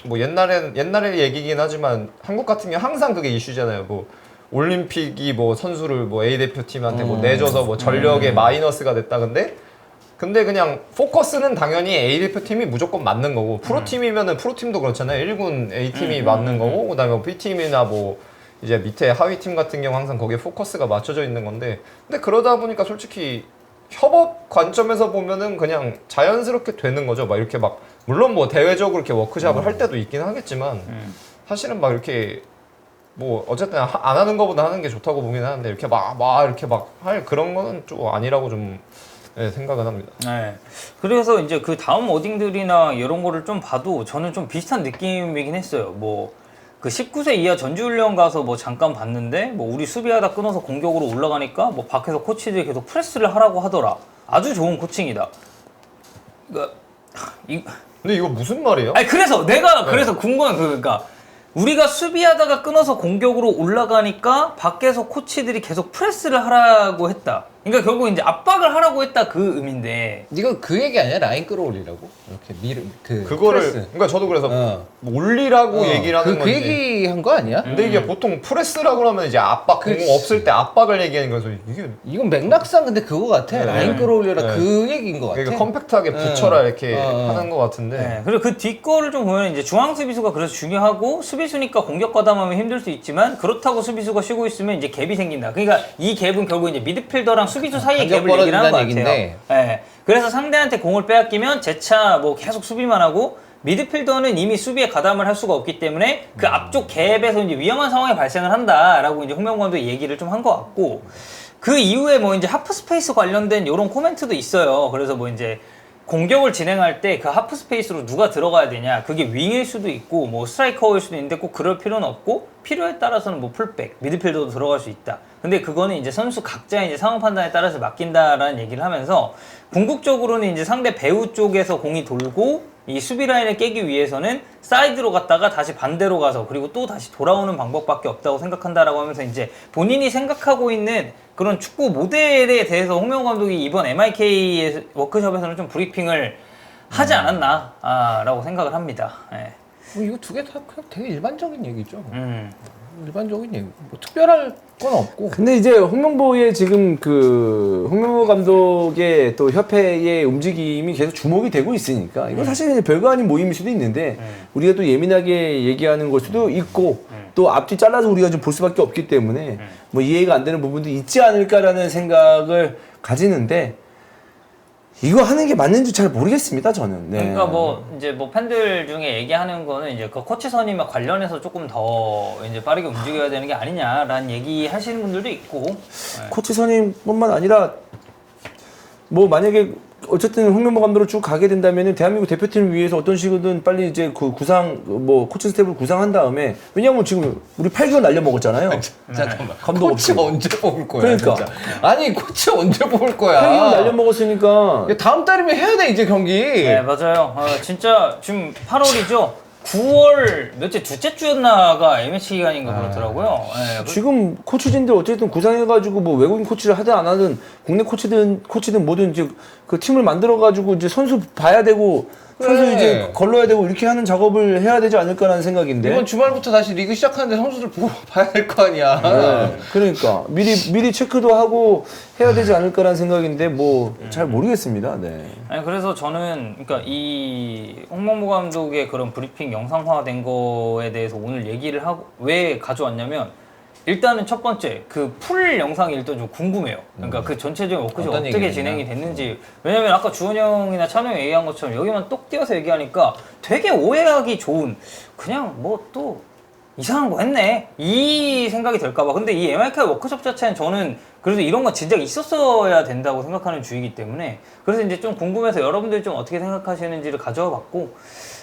옛날의 얘기긴 하지만 한국 같은 경우 항상 그게 이슈잖아요. 뭐 올림픽이 뭐 선수를 뭐 A 대표팀한테 뭐 내줘서 뭐 전력에 마이너스가 됐다. 근데 그냥 포커스는 당연히 A 대표팀이 무조건 맞는 거고 프로팀이면은 프로팀도 그렇잖아요. 1군 A팀이 맞는 거고 그다음에 뭐 B팀이나 뭐 이제 밑에 하위팀 같은 경우 항상 거기에 포커스가 맞춰져 있는 건데 근데 그러다 보니까 솔직히 협업 관점에서 보면은 그냥 자연스럽게 되는 거죠. 막 이렇게 막 물론 뭐 대외적으로 이렇게 워크숍을 할 때도 있긴 하겠지만 사실은 막 이렇게 뭐 어쨌든 안 하는 것보다 하는 게 좋다고 보긴 하는데 이렇게 막 이렇게 막 할 그런 거는 좀 아니라고 좀 네, 생각은 합니다. 네. 그래서 이제 그 다음 워딩들이나 이런 거를 좀 봐도 저는 좀 비슷한 느낌이긴 했어요. 뭐 그 19세 이하 전지훈련 가서 뭐 잠깐 봤는데 뭐 우리 수비하다 끊어서 공격으로 올라가니까 뭐 밖에서 코치들이 계속 프레스를 하라고 하더라. 아주 좋은 코칭이다. 그러니까 근데 이거 무슨 말이에요? 아니 그래서 내가 그래서 궁금한 그러니까 우리가 수비하다가 끊어서 공격으로 올라가니까 밖에서 코치들이 계속 프레스를 하라고 했다. 그러니까 결국 이제 압박을 하라고 했다 그 의미인데. 이거 그 얘기 아니야? 라인 끌어올리라고? 이렇게 그거를 프레스. 그러니까 저도 그래서 뭐 올리라고 얘기를 하는 그 건지. 얘기 한 거 아니야? 근데 이게 보통 프레스라고 하면 이제 압박 공 없을 때 압박을 얘기하는 거라서 이게 이건 맥락상 근데 그거 같아. 라인 끌어올려라 네. 그 얘기인 거 같아. 그러니까 컴팩트하게 붙여라 이렇게 하는 것 같은데. 네. 그리고 그 뒷거를 좀 보면 이제 중앙 수비수가 그래서 중요하고 수비수니까 공격 가담하면 힘들 수 있지만 그렇다고 수비수가 쉬고 있으면 이제 갭이 생긴다. 그러니까 이 갭은 결국 이제 미드필더랑 수비수 사이의 갭을 얘기를 하는 것 같아요. 얘긴데. 네. 그래서 상대한테 공을 빼앗기면 재차 뭐 계속 수비만 하고 미드필더는 이미 수비에 가담을 할 수가 없기 때문에 그 앞쪽 갭에서 이제 위험한 상황이 발생을 한다라고 이제 홍명보 감독이 얘기를 좀 한 것 같고 그 이후에 뭐 이제 하프 스페이스 관련된 이런 코멘트도 있어요. 그래서 뭐 이제 공격을 진행할 때 그 하프 스페이스로 누가 들어가야 되냐 그게 윙일 수도 있고 뭐 스트라이커일 수도 있는데 꼭 그럴 필요는 없고 필요에 따라서는 뭐 풀백 미드필더도 들어갈 수 있다. 근데 그거는 이제 선수 각자의 이제 상황 판단에 따라서 맡긴다라는 얘기를 하면서 궁극적으로는 이제 상대 배우 쪽에서 공이 돌고 이 수비 라인을 깨기 위해서는 사이드로 갔다가 다시 반대로 가서 그리고 또 다시 돌아오는 방법밖에 없다고 생각한다라고 하면서 이제 본인이 생각하고 있는 그런 축구 모델에 대해서 홍명보 감독이 이번 MIK 워크숍에서는 좀 브리핑을 하지 않았나 라고 생각을 합니다. 네. 뭐 이거 두 개 다 그냥 되게 일반적인 얘기죠. 일반적인 얘기, 뭐 특별할 건 없고. 근데 이제 홍명보의 지금 그 홍명보 감독의 또 협회의 움직임이 계속 주목이 되고 있으니까 이건 사실 별거 아닌 모임일 수도 있는데 우리가 또 예민하게 얘기하는 걸 수도 있고 또 앞뒤 잘라서 우리가 좀 볼 수밖에 없기 때문에 뭐 이해가 안 되는 부분도 있지 않을까라는 생각을 가지는데 이거 하는 게 맞는지 잘 모르겠습니다, 저는. 네. 그러니까 뭐 이제 뭐 팬들 중에 얘기하는 거는 이제 그 코치 선임과 관련해서 조금 더 이제 빠르게 움직여야 되는 게 아니냐라는 얘기 하시는 분들도 있고. 네. 코치 선임뿐만 아니라 뭐 만약에 어쨌든 홍명보 감독으로 쭉 가게 된다면은 대한민국 대표팀을 위해서 어떤 식으로든 빨리 이제 그 구상 뭐 코치 스텝을 구상한 다음에 왜냐면 지금 우리 8개월 날려 먹었잖아요. 잠깐만. 감독 코치 없이. 언제 뽑을 거야? 그러니까. 진짜. 아니 코치 언제 뽑을 거야? 8개월 날려 먹었으니까 다음 달이면 해야 돼 이제 경기. 네, 맞아요. 진짜 지금 8월이죠. 9월 몇째 둘째 주였나가 A매치 기간인가 그렇더라고요. 네, 지금 코치진들 어쨌든 구상해가지고 뭐 외국인 코치를 하든 안 하든 국내 코치든 뭐든 이제 그 팀을 만들어가지고 이제 선수 봐야 되고 선수 그래. 이제 걸러야 되고 이렇게 하는 작업을 해야 되지 않을까라는 생각인데. 이번 주말부터 다시 리그 시작하는데 선수들 보고 봐야 될 거 아니야. 네, 그러니까 미리 체크도 하고 해야 되지 않을까라는 생각인데 뭐 잘 모르겠습니다. 네. 아니 그래서 저는 그러니까 이 홍명보 감독의 그런 브리핑 영상화된 거에 대해서 오늘 얘기를 하고 왜 가져왔냐면 일단은 첫 번째 그 풀 영상이 일단 좀 궁금해요. 그러니까 그 전체적인 워크숍 어떤 어떻게 얘기를 진행이 됐는지. 왜냐면 아까 주원 형이나 찬호 형이 얘기한 것처럼 여기만 똑 띄어서 얘기하니까 되게 오해하기 좋은 그냥 뭐 또 이상한 거 했네 이 생각이 들까봐. 근데 이 MIK 워크숍 자체는 저는 그래도 이런 건 진짜 있었어야 된다고 생각하는 주의이기 때문에 그래서 이제 좀 궁금해서 여러분들이 좀 어떻게 생각하시는지를 가져와 봤고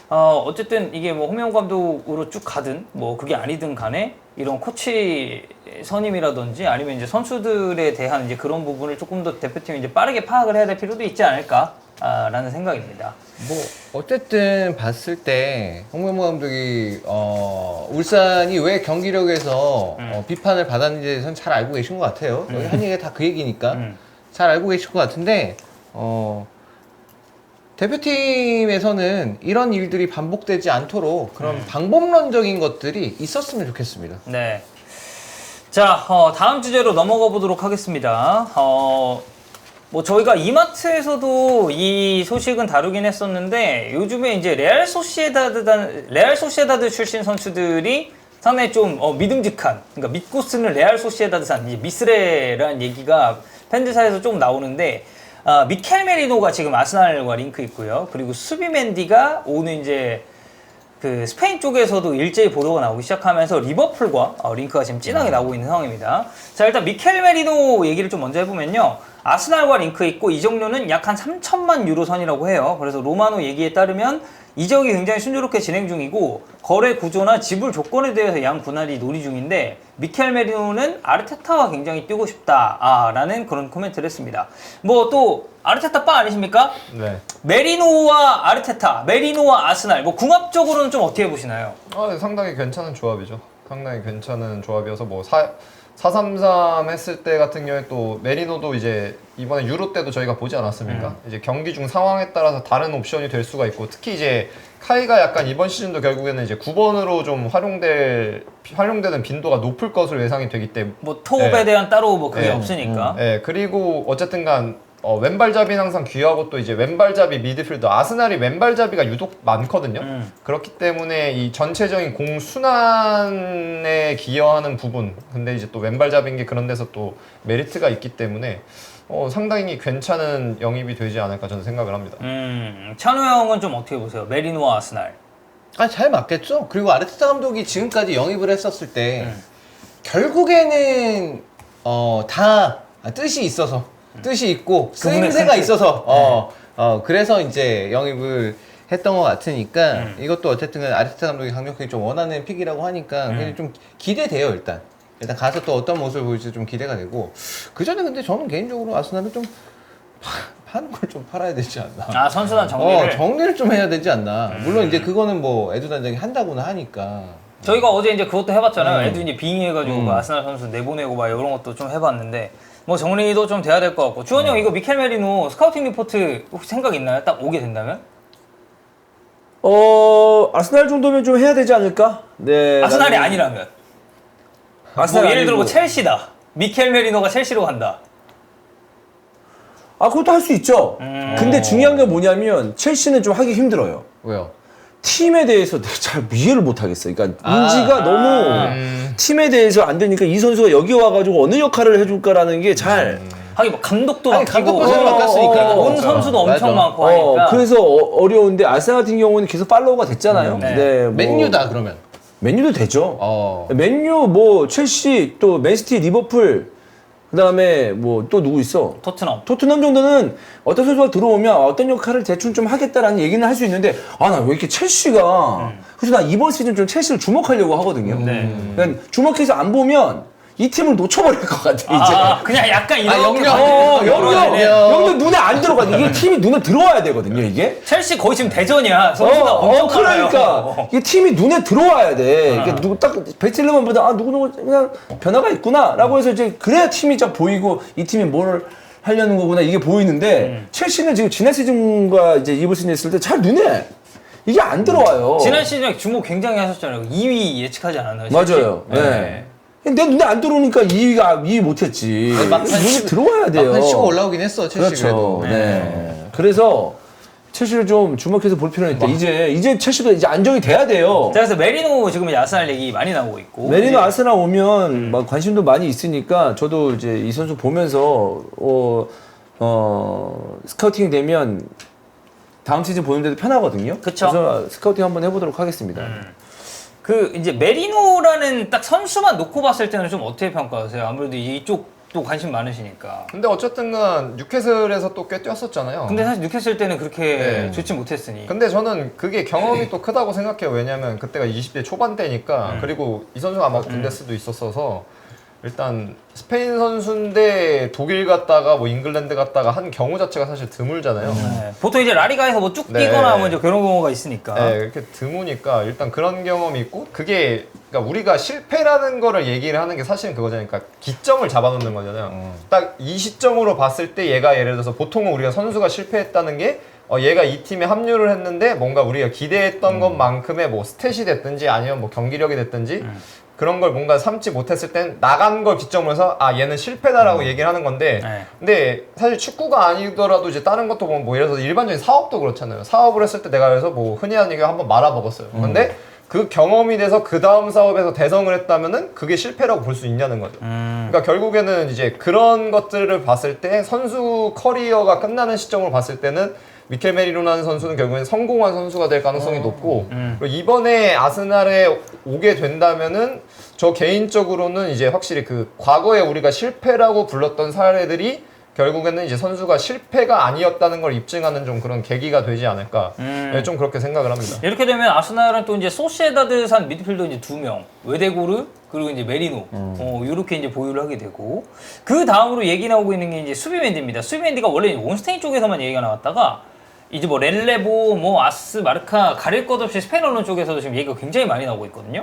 어쨌든 이게 뭐 홍명보 감독으로 쭉 가든 뭐 그게 아니든 간에 이런 코치 선임이라든지 아니면 이제 선수들에 대한 이제 그런 부분을 조금 더 대표팀이 이제 빠르게 파악을 해야 될 필요도 있지 않을까라는 생각입니다. 뭐 어쨌든 봤을 때 홍명보 감독이 울산이 왜 경기력에서 비판을 받았는지에 대해서는 잘 알고 계신 것 같아요. 여기 한 얘기가 다 그 얘기니까 잘 알고 계실 것 같은데 대표팀에서는 이런 일들이 반복되지 않도록 그런 방법론적인 것들이 있었으면 좋겠습니다. 네. 자, 다음 주제로 넘어가 보도록 하겠습니다. 뭐 저희가 이마트에서도 이 소식은 다루긴 했었는데 요즘에 이제 레알 소시에다드 출신 선수들이 상당히 좀 믿음직한, 그러니까 믿고 쓰는 레알 소시에다드산 이제 미스레라는 얘기가 팬들 사이에서 좀 나오는데 미켈 메리노가 지금 아스날과 링크 있고요. 그리고 수비 맨디가 오늘 이제 그 스페인 쪽에서도 일제히 보도가 나오기 시작하면서 리버풀과 링크가 지금 진하게 나오고 있는 상황입니다. 자, 일단 미켈 메리노 얘기를 좀 먼저 해보면요. 아스날과 링크 있고 이적료는 약 한 3천만 유로 선이라고 해요. 그래서 로마노 얘기에 따르면 이적이 굉장히 순조롭게 진행 중이고 거래 구조나 지불 조건에 대해서 양 분할이 논의 중인데 미켈 메리노는 아르테타와 굉장히 뛰고 싶다라는 그런 코멘트를 했습니다. 뭐 또 아르테타 빠 아니십니까? 네. 메리노와 아르테타, 메리노와 아스날 뭐 궁합적으로는 좀 어떻게 보시나요? 네, 상당히 괜찮은 조합이죠. 상당히 괜찮은 조합이어서 뭐 4-3-3 했을 때 같은 경우에 또 메리노도 이제 이번에 유로 때도 저희가 보지 않았습니까? 이제 경기 중 상황에 따라서 다른 옵션이 될 수가 있고 특히 이제 카이가 약간 이번 시즌도 결국에는 이제 9번으로 좀 활용되는 빈도가 높을 것으로 예상이 되기 때문에 뭐 토업에 네. 대한 따로 뭐 그게 네. 없으니까. 네, 그리고 어쨌든간 왼발잡이는 항상 귀하고 또 이제 왼발잡이 미드필더 아스날이 왼발잡이가 유독 많거든요. 그렇기 때문에 이 전체적인 공 순환에 기여하는 부분 근데 이제 또 왼발잡이인 게 그런 데서 또 메리트가 있기 때문에 상당히 괜찮은 영입이 되지 않을까 저는 생각을 합니다. 찬호 형은 좀 어떻게 보세요? 메리노와 아스날. 잘 맞겠죠. 그리고 아르테타 감독이 지금까지 영입을 했었을 때 결국에는 다 뜻이 있어서 뜻이 있고 쓰임새가 있어서 그래서 이제 영입을 했던 것 같으니까 이것도 어쨌든 아르테타 감독이 강력하게 좀 원하는 픽이라고 하니까 그냥 좀 기대돼요. 일단 가서 또 어떤 모습을 보일지 좀 기대가 되고 그 전에 근데 저는 개인적으로 아스날은 좀 파는 걸 좀 팔아야 되지 않나. 선수단 정리를. 정리를 좀 해야 되지 않나. 물론 이제 그거는 뭐 에두 단장이 한다고는 하니까. 저희가 어제 이제 그것도 해봤잖아요. 애들 이제 빙의해가지고 그 아스날 선수 내보내고 막 이런 것도 좀 해봤는데 뭐 정리도 좀 돼야 될 것 같고. 주원 형 이거 미켈 메리노 스카우팅 리포트 혹시 생각 있나요? 딱 오게 된다면? 아스날 정도면 좀 해야 되지 않을까? 네. 아스날이 아니라면? 뭐 예를 들어 뭐 첼시다. 미켈 메리노가 첼시로 간다. 아, 그것도 할 수 있죠. 근데 중요한 게 뭐냐면 첼시는 좀 하기 힘들어요. 왜요? 팀에 대해서 잘 이해를 못 하겠어요. 그러니까 인지가 너무 팀에 대해서 안 되니까 이 선수가 여기 와가지고 어느 역할을 해줄까라는 게 잘. 하긴 뭐 감독도 아니, 바뀌고 감독도 새로 바꿨으니까. 온 선수도 엄청 맞아. 많고 하니까. 그래서 어려운데 아스날 같은 경우는 계속 팔로우가 됐잖아요. 네. 근데 뭐 맨유다 그러면. 맨유도 되죠. 어. 맨유, 뭐 첼시, 또 맨시티, 리버풀, 그다음에 뭐 또 누구 있어? 토트넘 정도는 어떤 선수가 들어오면 어떤 역할을 대충 좀 하겠다라는 얘기는 할 수 있는데 아, 나 왜 이렇게 첼시가 그래서 나 이번 시즌 좀 첼시를 주목하려고 하거든요. 그러니까 주목해서 안 보면 이 팀을 놓쳐버릴 것 같아 이제. 아, 그냥 약간 이렇게 영역 눈에 안 들어가. 이게 팀이 눈에 들어와야 되거든요, 이게. 첼시 거의 지금 대전이야. 선수가 엄청 많아요. 그러니까 이게 팀이 눈에 들어와야 돼. 이게 누구 딱 베스트11 보다 아 누구 그냥 변화가 있구나라고 해서 이제 그래야 팀이 딱 보이고 이 팀이 뭘 하려는 거구나 이게 보이는데 첼시는 지금 지난 시즌과 이제 이번 시즌 했을 때 잘 눈에 이게 안 들어와요. 지난 시즌에 주목 굉장히 하셨잖아요. 2위 예측하지 않았나요? 맞아요. 네. 내 눈에 안 들어오니까 2위 못했지. 눈에 들어와야 돼요. 막판 치고 올라오긴 했어, 첼시 그렇죠. 그래도. 네. 그래서 첼시를 좀 주목해서 볼 필요는 있다. 이제 첼시도 이제 안정이 돼야 돼요. 자, 그래서 메리노 지금 아스날 얘기 많이 나오고 있고. 메리노 아스날 오면 막 관심도 많이 있으니까 저도 이제 이 선수 보면서 스카우팅 되면 다음 시즌 보는데도 편하거든요. 그쵸. 그래서 스카우팅 한번 해보도록 하겠습니다. 그 이제 메리노라는 딱 선수만 놓고 봤을 때는 좀 어떻게 평가하세요? 아무래도 이쪽도 관심 많으시니까. 근데 어쨌든간 뉴캐슬에서 또 꽤 뛰었었잖아요. 근데 사실 뉴캐슬 때는 그렇게 네. 좋지 못했으니. 근데 저는 그게 경험이 또 크다고 생각해요. 왜냐면 그때가 20대 초반 때니까 그리고 이 선수가 아마 군대스도 있었어서 일단 스페인 선수인데 독일 갔다가 뭐 잉글랜드 갔다가 한 경우 자체가 사실 드물잖아요. 네. 보통 이제 라리가에서 뭐 쭉 네. 뛰거나 뭐 이제 그런 경우가 있으니까. 네, 이렇게 드무니까 일단 그런 경험이 있고 그게 그러니까 우리가 실패라는 거를 얘기를 하는 게 사실은 그거잖아요. 그러니까 기점을 잡아놓는 거잖아요. 딱 이 시점으로 봤을 때 얘가 예를 들어서 보통은 우리가 선수가 실패했다는 게 얘가 이 팀에 합류를 했는데 뭔가 우리가 기대했던 것만큼의 뭐 스탯이 됐든지 아니면 뭐 경기력이 됐든지 그런 걸 뭔가 삼지 못했을 땐 나간 걸 기점으로 해서 아 얘는 실패다라고 얘기를 하는 건데 네. 근데 사실 축구가 아니더라도 이제 다른 것도 보면 뭐 예를 들어서 일반적인 사업도 그렇잖아요. 사업을 했을 때 내가 그래서 뭐 흔히 하는 얘기가 한번 말아먹었어요. 근데 그 경험이 돼서 그 다음 사업에서 대성을 했다면은 그게 실패라고 볼 수 있냐는 거죠. 그러니까 결국에는 이제 그런 것들을 봤을 때 선수 커리어가 끝나는 시점으로 봤을 때는 미켈 메리노라는 선수는 결국엔 성공한 선수가 될 가능성이 높고 그리고 이번에 아스날에 오게 된다면은 저 개인적으로는 이제 확실히 그 과거에 우리가 실패라고 불렀던 사례들이 결국에는 이제 선수가 실패가 아니었다는 걸 입증하는 좀 그런 계기가 되지 않을까 네, 좀 그렇게 생각을 합니다. 이렇게 되면 아스날은 또 이제 소시에다드산 미드필더 이제 2명, 웨데고르 그리고 이제 메리노 이렇게 이제 보유를 하게 되고 그 다음으로 얘기 나오고 있는 게 이제 수비맨디입니다. 수비맨디가 원래 온스테인 쪽에서만 얘기가 나왔다가 이제 뭐 렐레보, 뭐 아스, 마르카 가릴 것 없이 스페인 언론 쪽에서도 지금 얘기가 굉장히 많이 나오고 있거든요.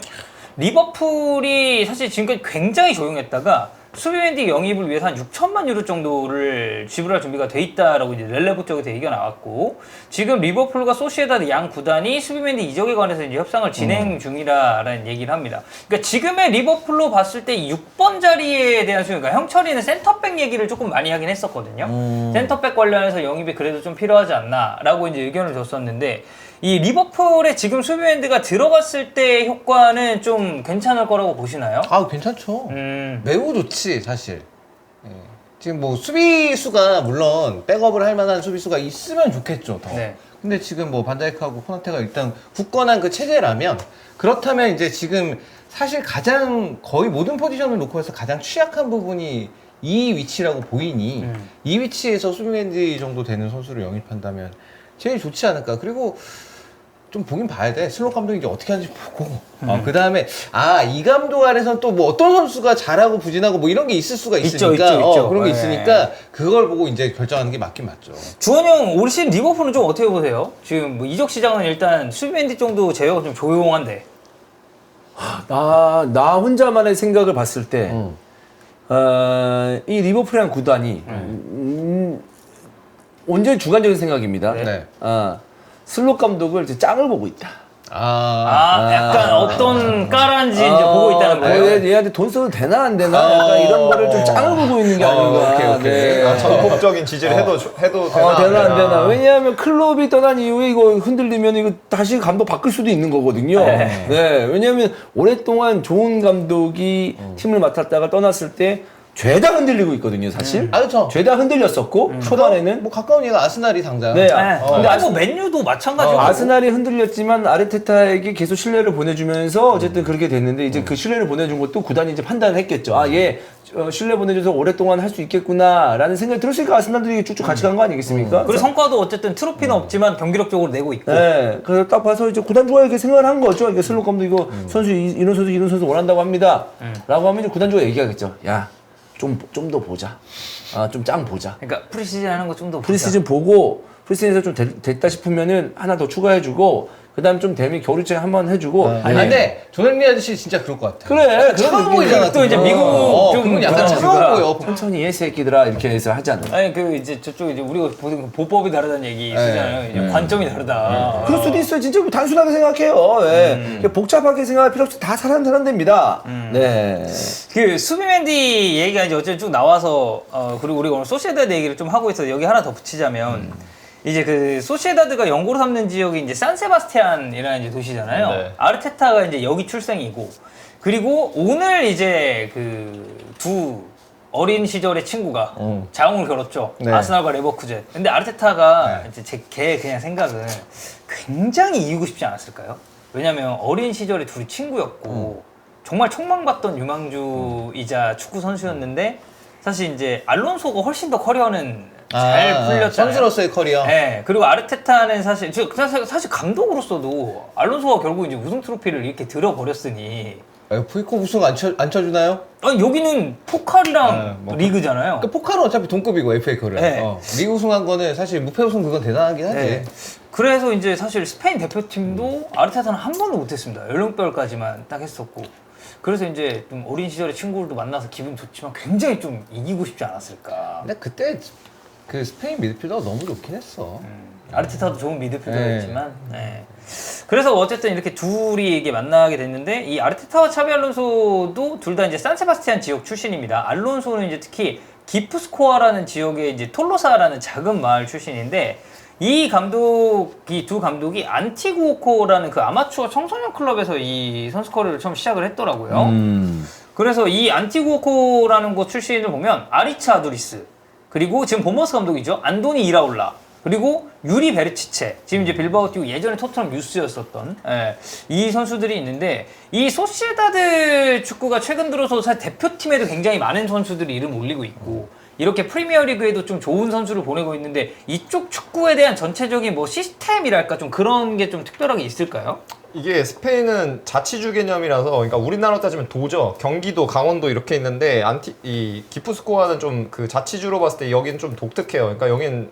리버풀이 사실 지금까지 굉장히 조용했다가 수비맨디 영입을 위해서 한 6천만 유로 정도를 지불할 준비가 돼 있다라고 이제 렐레보 쪽에서 얘기가 나왔고 지금 리버풀과 소시에다드 양 구단이 수비맨디 이적에 관해서 이제 협상을 진행 중이라는 얘기를 합니다. 그러니까 지금의 리버풀로 봤을 때 6번 자리에 대한 수요, 그러니까 형철이는 센터백 얘기를 조금 많이 하긴 했었거든요. 센터백 관련해서 영입이 그래도 좀 필요하지 않나라고 이제 의견을 줬었는데 이 리버풀에 지금 수비맨드가 들어갔을 때 효과는 좀 괜찮을 거라고 보시나요? 아, 괜찮죠. 매우 좋지, 사실. 예. 지금 뭐 수비수가 물론 백업을 할 만한 수비수가 있으면 좋겠죠, 더. 네. 근데 지금 뭐 반다이크하고 코나테가 일단 굳건한 그 체제라면 그렇다면 이제 지금 사실 가장 거의 모든 포지션을 놓고 해서 가장 취약한 부분이 이 위치라고 보이니 이 위치에서 수비맨드 정도 되는 선수를 영입한다면 제일 좋지 않을까. 그리고 좀 보긴 봐야 돼. 슬롯 감독이 이제 어떻게 하는지 보고. 그 다음에, 이 감독 안에서는 또 뭐 어떤 선수가 잘하고 부진하고 뭐 이런 게 있을 수가 있으니까. 있죠. 그런 게 네. 있으니까 그걸 보고 이제 결정하는 게 맞긴 맞죠. 주원 형, 올 시즌 리버풀은 좀 어떻게 보세요? 지금 뭐 이적 시장은 일단 수비맨디 정도 제어가 좀 조용한데. 나 혼자만의 생각을 봤을 때, 이 리버풀이라는 구단이, 온전히 주관적인 생각입니다. 네. 슬롯 감독을 이제 짱을 보고 있다. 약간 어떤 까란지 이제 보고 있다는 얘한테 돈 써도 되나 안 되나 약간 이런 거를 좀 짱을 보고 있는 게 아닌가. 오케이. 네. 아, 전폭적인 지지를 해도 되나 되나 안 되나. 왜냐하면 클럽이 떠난 이후에 이거 흔들리면 이거 다시 감독 바뀔 수도 있는 거거든요. 네. 왜냐하면 오랫동안 좋은 감독이 팀을 맡았다가 떠났을 때 죄다 흔들리고 있거든요, 사실. 그렇죠. 죄다 흔들렸었고 초반에는. 뭐 가까운 얘가 아스날이 당장. 네. 근데 아니 뭐 맨유도 마찬가지고. 아스날이 흔들렸지만 아르테타에게 계속 신뢰를 보내주면서 어쨌든 그렇게 됐는데 이제 그 신뢰를 보내준 것도 구단이 이제 판단을 했겠죠. 아, 얘 신뢰 보내줘서 오랫동안 할 수 있겠구나라는 생각이 들었으니까 아스날들이 쭉쭉 같이 간 거 아니겠습니까? 그리고 성과도 어쨌든 트로피는 없지만 경기력적으로 내고 있고. 네, 그래서 딱 봐서 이제 구단 좋아요 이렇게 생각을 한 거죠. 이게 슬롯 감독 이거 선수 이런 선수 원한다고 합니다. 라고 하면 이제 구단 좋아요 얘기하겠죠. 야, 좀 더 보자. 좀 짱 보자. 그러니까 프리시즌 하는 거 좀 더 프리시즌 보고 프리시즌에서 좀 됐다 싶으면은 하나 더 추가해주고 그다음 좀 되면 겨울철에 한번 해주고. 근데 조현민 아저씨 진짜 그럴 것 같아. 그래, 차가워 보이잖아. 또 이제 그거. 미국 좀 그건 약간 그런 차가워 거가. 보여. 천천히 이 새끼들아 이렇게 해서 하지 않나. 아니 그 이제 저쪽 이제 우리가 보는 보법이 다르다는 얘기 있잖아요. 이제 관점이 다르다. 그럴 수도 있어요. 진짜 단순하게 생각해요. 네. 복잡하게 생각할 필요 없이 다 사람 됩니다. 네. 그 수비맨디 얘기가 이제 어쨌든 쭉 나와서 그리고 우리가 오늘 소시에다드 얘기를 좀 하고 있어서 여기 하나 더 붙이자면 이제 그 소시에다드가 연고로 삼는 지역이 이제 산세바스티안이라는 이제 도시잖아요. 네. 아르테타가 이제 여기 출생이고 그리고 오늘 이제 그 두 어린 시절의 친구가 자웅을 겨뤘죠. 네. 아스날과 레버쿠젠. 근데 아르테타가 이제 걔 그냥 생각은 굉장히 이기고 싶지 않았을까요? 왜냐면 어린 시절에 둘이 친구였고 정말 촉망받던 유망주이자 축구 선수였는데 사실 이제 알론소가 훨씬 더 커리어는 잘 풀렸잖아요. 선수로서의 커리어. 네, 그리고 아르테타는 사실 감독으로서도 알론소가 결국 이제 우승 트로피를 이렇게 들어버렸으니 FA컵 우승 안 쳐주나요? 아니 여기는 포칼이랑 뭐. 리그잖아요. 그 포칼은 어차피 동급이고 FA컵을. 네. 리그 우승한 거는 사실 무패 우승 그건 대단하긴 하지. 네. 그래서 이제 사실 스페인 대표팀도 아르테타는 한 번도 못했습니다. 연령별까지만 딱 했었고. 그래서 이제 좀 어린 시절의 친구들도 만나서 기분 좋지만 굉장히 좀 이기고 싶지 않았을까. 근데 그때 그 스페인 미드필더가 너무 좋긴 했어. 아르테타도 좋은 미드필더였지만. 네. 그래서 어쨌든 이렇게 둘이 이게 만나게 됐는데 이 아르테타와 차비 알론소도 둘 다 이제 산세바스티안 지역 출신입니다. 알론소는 이제 특히 기프스코아라는 지역의 이제 톨로사라는 작은 마을 출신인데 이 두 감독이 안티구오코라는 그 아마추어 청소년 클럽에서 이 선수 커리어를 처음 시작을 했더라고요. 그래서 이 안티구오코라는 곳 출신을 보면 아리차 아두리스 그리고 지금 보머스 감독이죠. 안도니 이라올라 그리고 유리 베르치체 지금 이제 빌바오 뛰고 예전에 토트넘 유스였었던 이 선수들이 있는데 이 소시에다드 축구가 최근 들어서 사실 대표팀에도 굉장히 많은 선수들이 이름 올리고 있고 이렇게 프리미어리그에도 좀 좋은 선수를 보내고 있는데 이쪽 축구에 대한 전체적인 뭐 시스템이랄까 좀 그런 게 좀 특별하게 있을까요? 이게 스페인은 자치주 개념이라서 그러니까 우리나라로 따지면 도죠. 경기도, 강원도 이렇게 있는데 이 기프스코아는 좀 그 자치주로 봤을 때 여기는 좀 독특해요. 그러니까 여긴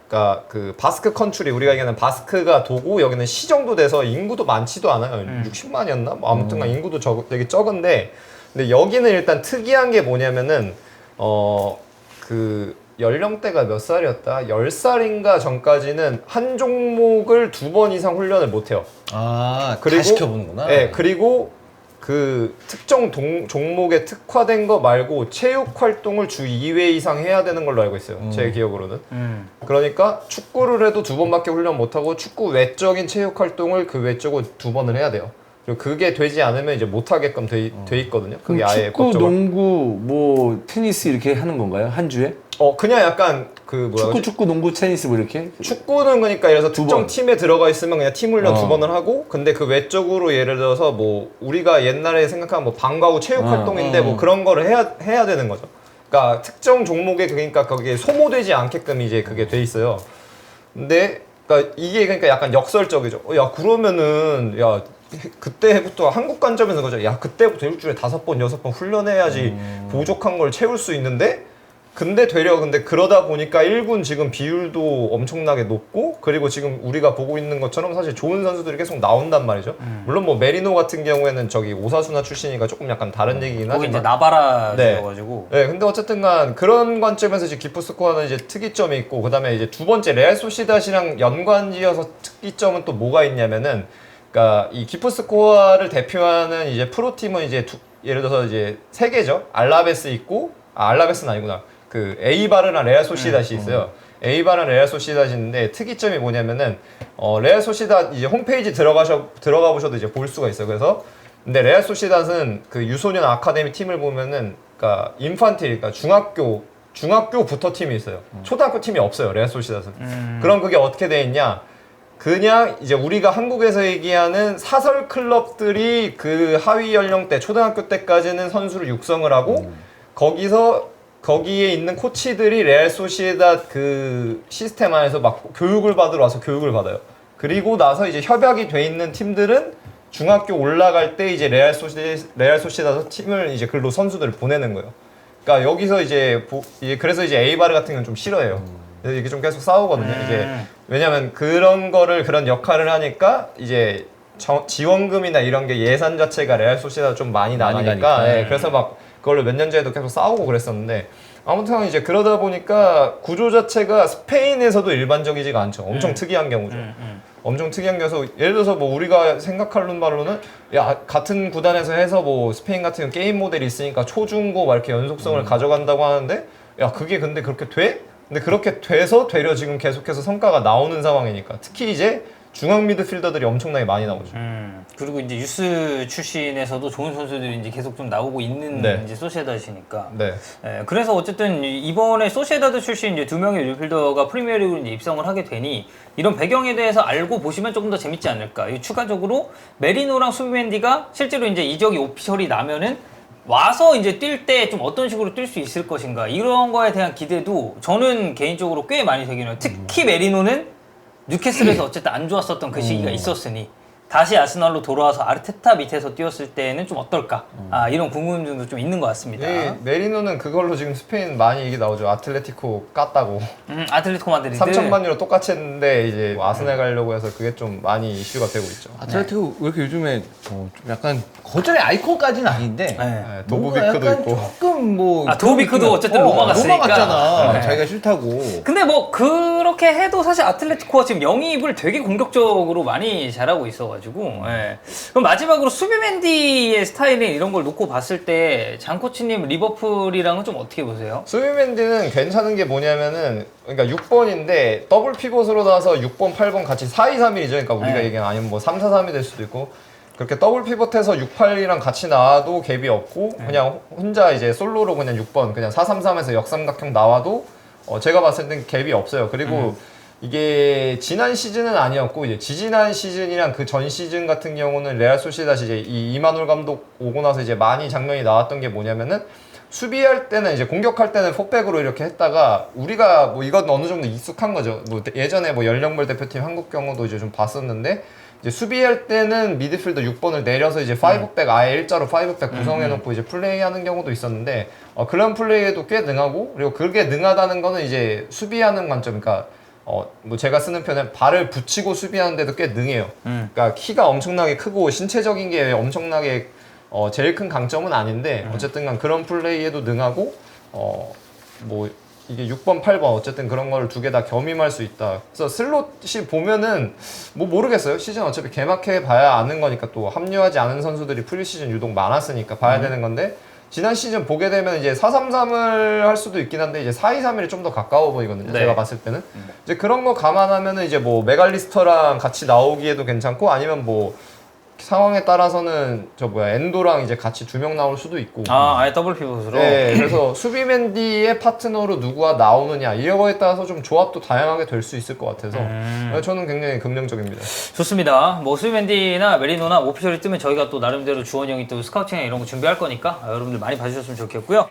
그러니까 그 바스크 컨트리 우리가 얘기하는 바스크가 도고 여기는 시 정도 돼서 인구도 많지도 않아요. 60만이었나? 뭐 아무튼간 인구도 되게 적은데 근데 여기는 일단 특이한 게 뭐냐면은 그 연령대가 몇 살이었다? 10살인가 전까지는 한 종목을 2번 이상 훈련을 못 해요. 다 그리고 시켜보는구나. 네, 그리고 그 특정 종목에 특화된 거 말고 체육 활동을 주 2회 이상 해야 되는 걸로 알고 있어요. 제 기억으로는. 그러니까 축구를 해도 2번밖에 훈련 못 하고 축구 외적인 체육 활동을 그 외적으로 2번을 해야 돼요. 그리고 그게 되지 않으면 이제 못 하게끔 돼 있거든요. 그게 아예 축구, 법적으로. 농구, 뭐 테니스 이렇게 하는 건가요? 한 주에? 그냥 약간 그 뭐라 그러지? 축구, 농구, 테니스 뭐 이렇게? 축구는 그러니까 예를 들어서 특정 번. 팀에 들어가 있으면 그냥 팀 훈련 2번을 하고 근데 그 외적으로 예를 들어서 뭐 우리가 옛날에 생각한 뭐 방과후 체육 활동인데 뭐 그런 거를 해야 되는 거죠. 그러니까 특정 종목에 그러니까 거기에 소모되지 않게끔 이제 그게 돼 있어요. 근데 그러니까 이게 그러니까 약간 역설적이죠. 야 그러면은 야 그때부터 한국 관점에서 그죠. 야 그때부터 일주일에 5번, 6번 훈련해야지 부족한 걸 채울 수 있는데 근데 근데 그러다 보니까 1군 지금 비율도 엄청나게 높고 그리고 지금 우리가 보고 있는 것처럼 사실 좋은 선수들이 계속 나온단 말이죠. 물론 뭐 메리노 같은 경우에는 저기 오사수나 출신이니까 조금 약간 다른 얘기긴 거기 이제 하지만 나바라여가지고 네, 근데 어쨌든간 그런 관점에서 이제 기프스코아는 이제 특이점이 있고 그다음에 이제 두 번째 레알 소시다시랑 연관지어서 특이점은 또 뭐가 있냐면은 그러니까 이 기프스코아를 대표하는 이제 프로팀은 이제 예를 들어서 이제 세 개죠. 알라베스 있고 알라베스는 아니구나. 그 에이바르랑 레알 소시다시 있어요. 에이바르랑 레알 소시다시 있는데 특이점이 뭐냐면은 레알 소시다 이제 홈페이지 들어가 보셔도 이제 볼 수가 있어요. 그래서 근데 레알 소시다는 그 유소년 아카데미 팀을 보면은 그러니까 인판틸 그러니까 중학교부터 팀이 있어요. 초등학교 팀이 없어요. 레알 소시다는. 그럼 그게 어떻게 돼 있냐? 그냥 이제 우리가 한국에서 얘기하는 사설 클럽들이 그 하위 연령대 초등학교 때까지는 선수를 육성을 하고 거기에 있는 코치들이 레알 소시에다 그 시스템 안에서 막 교육을 받으러 와서 교육을 받아요. 그리고 나서 이제 협약이 돼 있는 팀들은 중학교 올라갈 때 이제 레알 소시에다 팀을 이제 글로 선수들을 보내는 거예요. 그러니까 여기서 이제 그래서 이제 에이바르 같은 건 좀 싫어해요. 그래서 이게 좀 계속 싸우거든요. 이제 왜냐면 그런 역할을 하니까 이제 지원금이나 이런 게 예산 자체가 레알 소시에다 좀 많이 나가니까 예, 그래서 막 그걸로 몇 년 전에도 계속 싸우고 그랬었는데 아무튼 이제 그러다 보니까 구조 자체가 스페인에서도 일반적이지가 않죠. 엄청 특이한 경우죠. 엄청 특이한 경우서 예를 들어서 뭐 우리가 생각하는 바로는 야 같은 구단에서 해서 뭐 스페인 같은 게임 모델이 있으니까 초중고 막 이렇게 연속성을 가져간다고 하는데 야 그게 근데 그렇게 돼? 근데 그렇게 돼서 되려 지금 계속해서 성과가 나오는 상황이니까 특히 이제 중앙 미드필더들이 엄청나게 많이 나오죠. 그리고 이제 유스 출신에서도 좋은 선수들이 이제 계속 좀 나오고 있는 네. 이제 소시에다시니까. 네. 예, 그래서 어쨌든 이번에 소시에다드 출신 이제 2명의 미드필더가 프리미어리그로 이제 입성을 하게 되니 이런 배경에 대해서 알고 보시면 조금 더 재밌지 않을까. 추가적으로 메리노랑 수비멘디가 실제로 이제 이적이 오피셜이 나면은 와서 이제 뛸 때 좀 어떤 식으로 뛸 수 있을 것인가 이런 거에 대한 기대도 저는 개인적으로 꽤 많이 되긴 해요. 특히 메리노는 뉴캐슬에서 어쨌든 안 좋았었던 그 시기가 있었으니 다시 아스날로 돌아와서 아르테타 밑에서 뛰었을 때는 좀 어떨까 이런 궁금증도 좀 있는 것 같습니다. 메리노는 그걸로 지금 스페인 많이 얘기 나오죠. 아틀레티코 깠다고. 아틀레티코 마드리드 3천만 유로 똑같이 했는데 이제 아스날 가려고 해서 그게 좀 많이 이슈가 되고 있죠. 아틀레티코 왜 이렇게 요즘에 좀 약간 거절의 아이콘까지는 아닌데 네. 도부비크도 약간 있고. 조금 뭐 도부비크도 어쨌든 로마 갔으니까. 로마 갔잖아. 네. 자기가 싫다고. 근데 뭐 그렇게 해도 사실 아틀레티코가 지금 영입을 되게 공격적으로 많이 잘하고 있어가지고 예. 그럼 마지막으로 수비멘디의 스타일인 이런 걸 놓고 봤을 때 장코치님 리버풀이랑은 좀 어떻게 보세요? 수비멘디는 괜찮은 게 뭐냐면은 그러니까 6번인데 더블 피봇으로 나와서 6번, 8번 같이 4-2-3-1이죠. 그러니까 우리가 네. 얘기하는 아니면 뭐 3-4-3이 될 수도 있고 그렇게 더블 피봇해서 6-8이랑 같이 나와도 갭이 없고 그냥 혼자 이제 솔로로 그냥 6번 그냥 4-3-3에서 역삼각형 나와도 제가 봤을 땐 갭이 없어요. 그리고 이게 지난 시즌은 아니었고 이제 지지난 시즌이랑 그 전 시즌 같은 경우는 레알 소시에다시 이제 이 이마누엘 감독 오고 나서 이제 많이 장면이 나왔던 게 뭐냐면은 수비할 때는 이제 공격할 때는 포백으로 이렇게 했다가 우리가 뭐 이건 어느 정도 익숙한 거죠. 뭐 예전에 뭐 연령별 대표팀 한국 경우도 이제 좀 봤었는데 이제 수비할 때는 미드필더 6번을 내려서 이제 5백 아예 일자로 5백 구성해 놓고 이제 플레이하는 경우도 있었는데 그런 플레이에도 꽤 능하고 그리고 그게 능하다는 거는 이제 수비하는 관점 그러니까 뭐 제가 쓰는 표현은 발을 붙이고 수비하는데도 꽤 능해요. 그러니까 키가 엄청나게 크고 신체적인 게 엄청나게 제일 큰 강점은 아닌데 어쨌든 간 그런 플레이에도 능하고 뭐 이게 6번, 8번 어쨌든 그런 걸 두 개 다 겸임할 수 있다. 그래서 슬롯이 보면은 뭐 모르겠어요. 시즌 어차피 개막해 봐야 아는 거니까 또 합류하지 않은 선수들이 프리시즌 유독 많았으니까 봐야 되는 건데 지난 시즌 보게 되면 이제 4-3-3을 할 수도 있긴 한데 이제 4-2-3-1이 좀 더 가까워 보이거든요. 네. 제가 봤을 때는. 이제 그런 거 감안하면은 이제 뭐 메갈리스터랑 같이 나오기에도 괜찮고 아니면 뭐 상황에 따라서는 엔도랑 이제 같이 2명 나올 수도 있고. 아예 더블 피벗으로. 네, 그래서 수비맨디의 파트너로 누구가 나오느냐 이런 거에 따라서 좀 조합도 다양하게 될 수 있을 것 같아서 저는 굉장히 긍정적입니다. 좋습니다. 뭐 수비멘디나 메리노나 오피셜이 뜨면 저희가 또 나름대로 주원 형이 또 스카우팅이나 이런 거 준비할 거니까 여러분들 많이 봐주셨으면 좋겠고요.